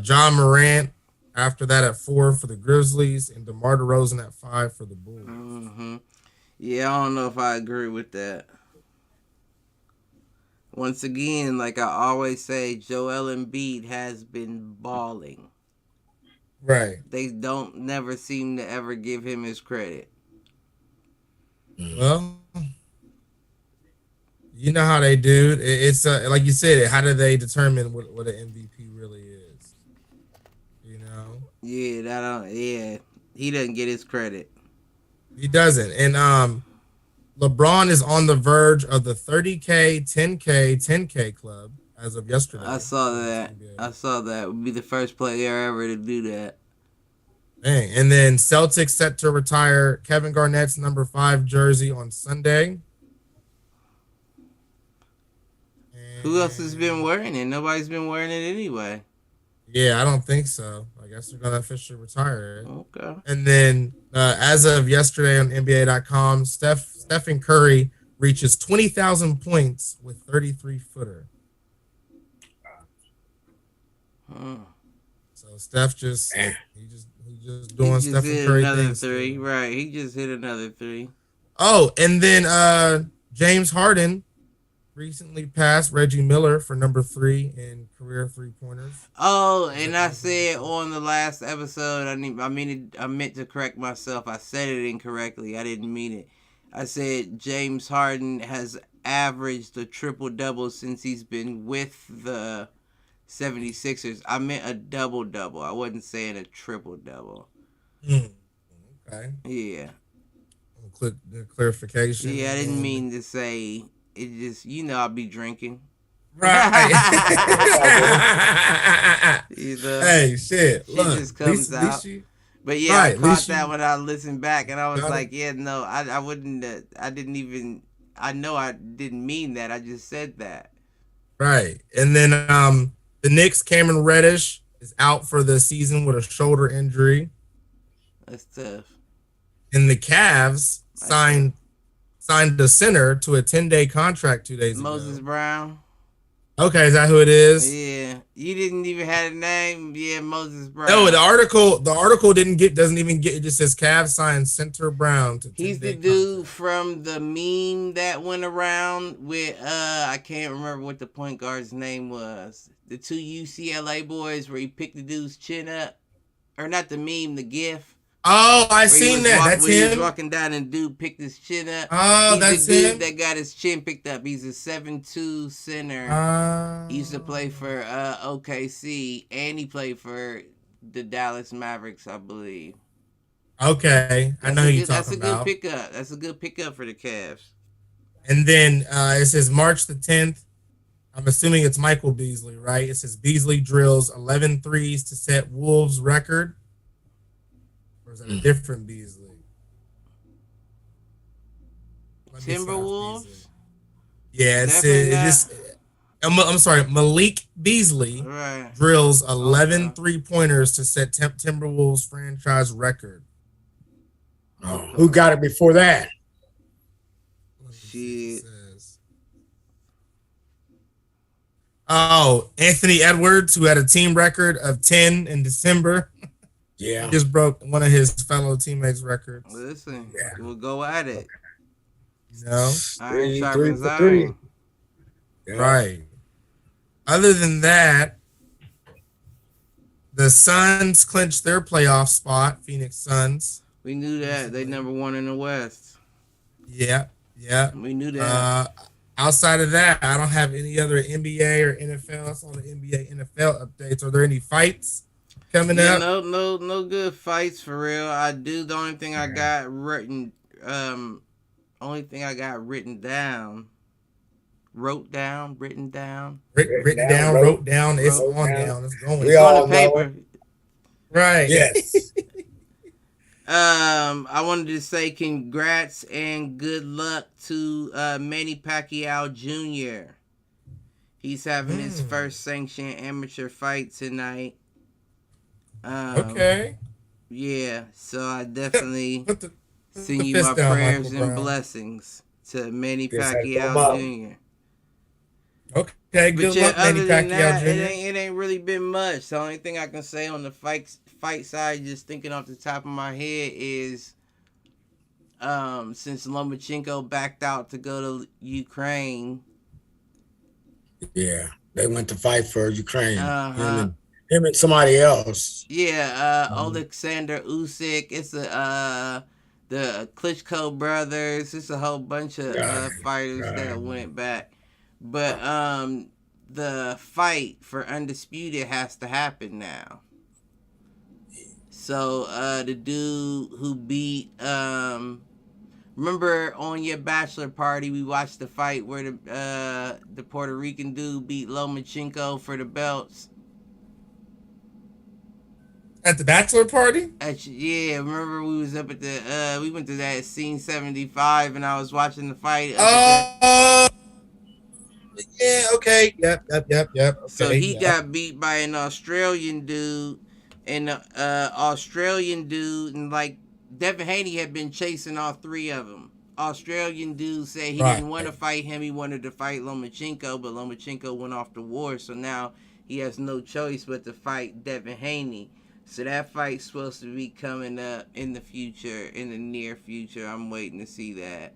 John Morant after that at 4 for the Grizzlies, and DeMar DeRozan at 5 for the Bulls. Mm-hmm. Yeah, I don't know if I agree with that. Once again, like I always say, Joel Embiid has been balling. Right. They don't never seem to ever give him his credit. Well, you know how they do. It's like you said, how do they determine what an MVP really is? You know? Yeah, he doesn't get his credit. He doesn't. And LeBron is on the verge of the 30K, 10K, 10K club as of yesterday. I saw that. Would be the first player ever to do that. Dang. And then Celtics set to retire Kevin Garnett's number 5 jersey on Sunday. And who else has been wearing it? Nobody's been wearing it anyway. Yeah, I don't think so. I guess they're going to officially retire it. Okay. And then as of yesterday on NBA.com, Stephen Curry reaches 20,000 points with 33-footer. So Steph just doing Stephen Curry another things. 3, right? He just hit another 3. Oh, and then James Harden recently passed Reggie Miller for number 3 in career 3-pointers. Oh, and I said on the last episode, I meant to correct myself. I said it incorrectly. I didn't mean it. I said James Harden has averaged a triple-double since he's been with the 76ers. I meant a double-double. I wasn't saying a triple-double. Okay. Yeah. Quick clarification. Yeah, I didn't mean to say it. Just, I'll be drinking. Right. Hey, shit. Look, it just comes out. But yeah, right, I caught that when I listened back, and I was like, yeah, no, I wouldn't. I didn't even. I know I didn't mean that. I just said that. Right, and then the Knicks, Cameron Reddish is out for the season with a shoulder injury. That's tough. And the Cavs signed a center to a 10-day contract 2 days ago. Moses Brown. Okay, is that who it is? Yeah, you didn't even have a name. Yeah, Moses Brown. No, the article doesn't even get. It just says Cavs signed center Brown to. He's the dude from the meme that went around with I can't remember what the point guard's name was. The 2 UCLA boys where he picked the dude's chin up, or not the meme, the GIF. Oh, I seen that. That's him. He was walking down and dude picked his chin up. Oh, that's the dude that got his chin picked up. He's a 7'2" center. He used to play for OKC, and he played for the Dallas Mavericks, I believe. Okay, I know who you're talking about. That's a good pickup. That's a good pickup for the Cavs. And then it says March the 10th. I'm assuming it's Michael Beasley, right? It says Beasley drills 11 threes to set Wolves record. Or is that a different Beasley? Timberwolves? Yeah, I'm sorry, Malik Beasley drills 11 3-pointers to set Timberwolves franchise record. Oh, who got it before that? Shit. Oh, Anthony Edwards, who had a team record of 10 in December. Yeah. He just broke one of his fellow teammates' records. Listen, we'll go at it. You know? Iron sharpens iron. Yeah. Right. Other than that, the Suns clinched their playoff spot. Phoenix Suns. We knew that. They number one in the West. Yeah. We knew that. Outside of that, I don't have any other NBA or NFL. I saw the NBA NFL updates. Are there any fights coming up? No good fights for real. The only thing I got written down. Wrote down. It's on down. It's going. It's on the paper. Right. Yes. I wanted to say congrats and good luck to Manny Pacquiao Jr. He's having his first sanctioned amateur fight tonight. Okay. Yeah, so I definitely send you my prayers and blessings to Manny Pacquiao Jr. Okay, good luck, Manny Pacquiao Jr. It ain't really been much. The only thing I can say on the fight side, just thinking off the top of my head, is since Lomachenko backed out to go to Ukraine. Yeah, they went to fight for Ukraine. Him and somebody else. Yeah, Alexander Usyk. It's the Klitschko brothers. It's a whole bunch of fighters that went back. But the fight for Undisputed has to happen now. So the dude who beat remember on your bachelor party we watched the fight where the Puerto Rican dude beat Lomachenko for the belts. At the bachelor party? Yeah, remember we was up at the we went to that scene 75 and I was watching the fight. Yeah, okay. Yep. Okay, so he got beat by an Australian dude, and and like Devin Haney had been chasing all three of them. Australian dude said he didn't want to fight him. He wanted to fight Lomachenko, but Lomachenko went off to war, so now he has no choice but to fight Devin Haney. So that fight's supposed to be coming up in the future, in the near future. I'm waiting to see that.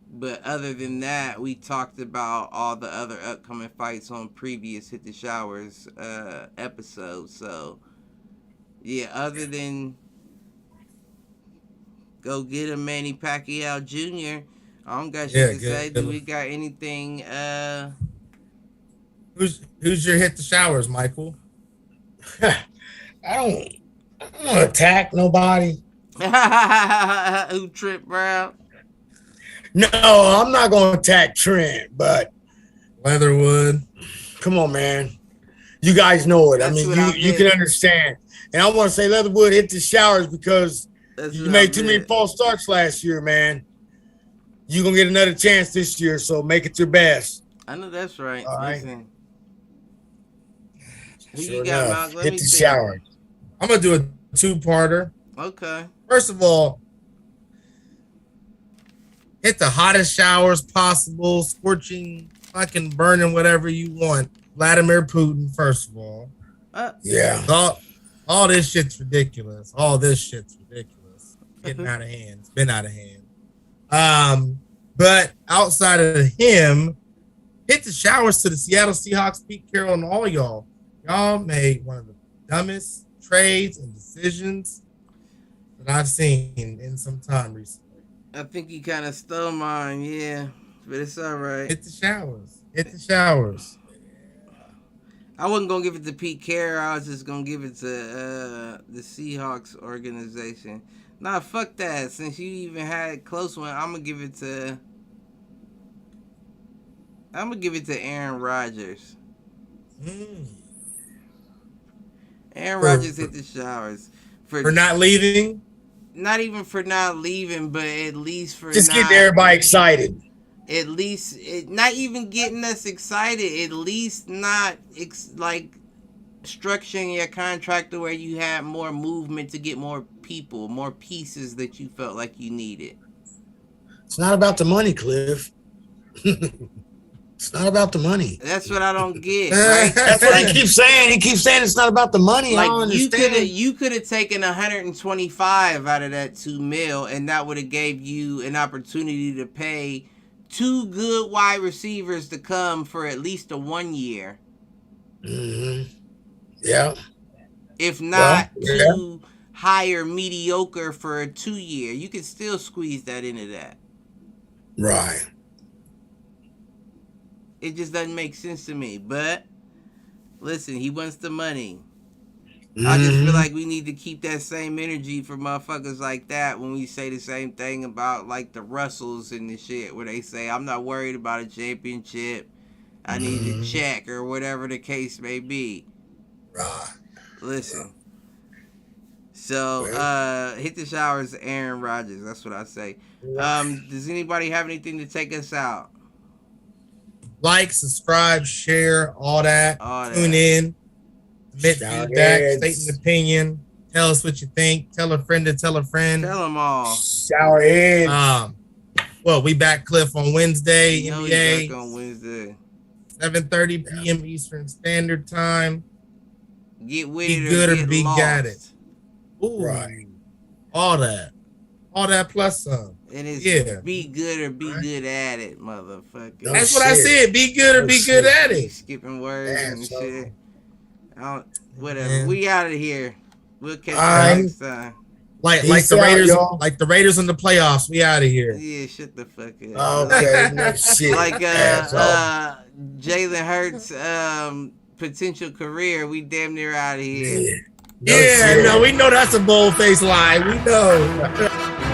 But other than that, we talked about all the other upcoming fights on previous Hit the Showers episodes. So, yeah, other than go get a Manny Pacquiao Jr., I don't got shit to say. Do we got anything? Who's your Hit the Showers, Michael? I don't attack nobody. Who tripped Brown? No, I'm not going to attack Trent, but Leatherwood. Come on, man. You guys know it. I mean, you can understand. And I want to say Leatherwood hit the showers because you made too many false starts last year, man. You're going to get another chance this year, so make it your best. I know that's right. All right. Listen. Who you got, Mark? Hit the showers. I'm going to do a two-parter. Okay. First of all, hit the hottest showers possible, scorching, fucking burning, whatever you want. Vladimir Putin, first of all. Yeah. All this shit's ridiculous. Getting out of hand. It's been out of hand. But outside of him, hit the showers to the Seattle Seahawks, Pete Carroll, and all y'all. Y'all made one of the dumbest trades and decisions that I've seen in some time recently. I think you kind of stole mine, yeah. But it's all right. Hit the showers. I wasn't going to give it to Pete Carroll. I was just going to give it to the Seahawks organization. Nah, fuck that. Since you even had a close one, I'm going to give it to Aaron Rodgers. Aaron Rodgers hit the showers. For not leaving? Not even for not leaving, but at least for just getting everybody excited. At least, not even getting us excited. At least not like structuring your contract to where you had more movement to get more people, more pieces that you felt like you needed. It's not about the money, Cliff. It's not about the money. That's what I don't get. Right? That's what he keeps saying. He keeps saying it's not about the money. Like I don't understand. You could have taken 125 out of that $2 million, and that would have gave you an opportunity to pay 2 good wide receivers to come for at least a 1 year. Mm-hmm. Yeah. If not, 2 higher mediocre for a 2 year. You can still squeeze that into that. Right. It just doesn't make sense to me. But listen, he wants the money. I just feel like we need to keep that same energy for motherfuckers like that when we say the same thing about like the Russells and the shit, where they say, I'm not worried about a championship. I need a check or whatever the case may be. Right. Listen. So, hit the showers, Aaron Rodgers. That's what I say. Does anybody have anything to take us out? Like, subscribe, share, all that. Tune in. Submit feedback, state an opinion. Tell us what you think. Tell a friend to tell a friend. Tell them all. Shower heads. Well, we back, Cliff, on Wednesday. NBA. Back on Wednesday. 7:30 p.m. Eastern Standard Time. Get with be it good or or be lost. got it. Ooh, Right. All that plus some. And it's be good or be good at it, motherfucker. No That's shit. What I said. Be good or be good at it. Skipping words and shit. Whatever. We out of here. We'll catch you next time. Like the Raiders, like the Raiders in the playoffs. We out of here. Yeah, shut the fuck up. Okay, no shit. Like Jalen Hurts' potential career. We damn near out of here. Yeah, no, we know that's a bold-faced lie. We know.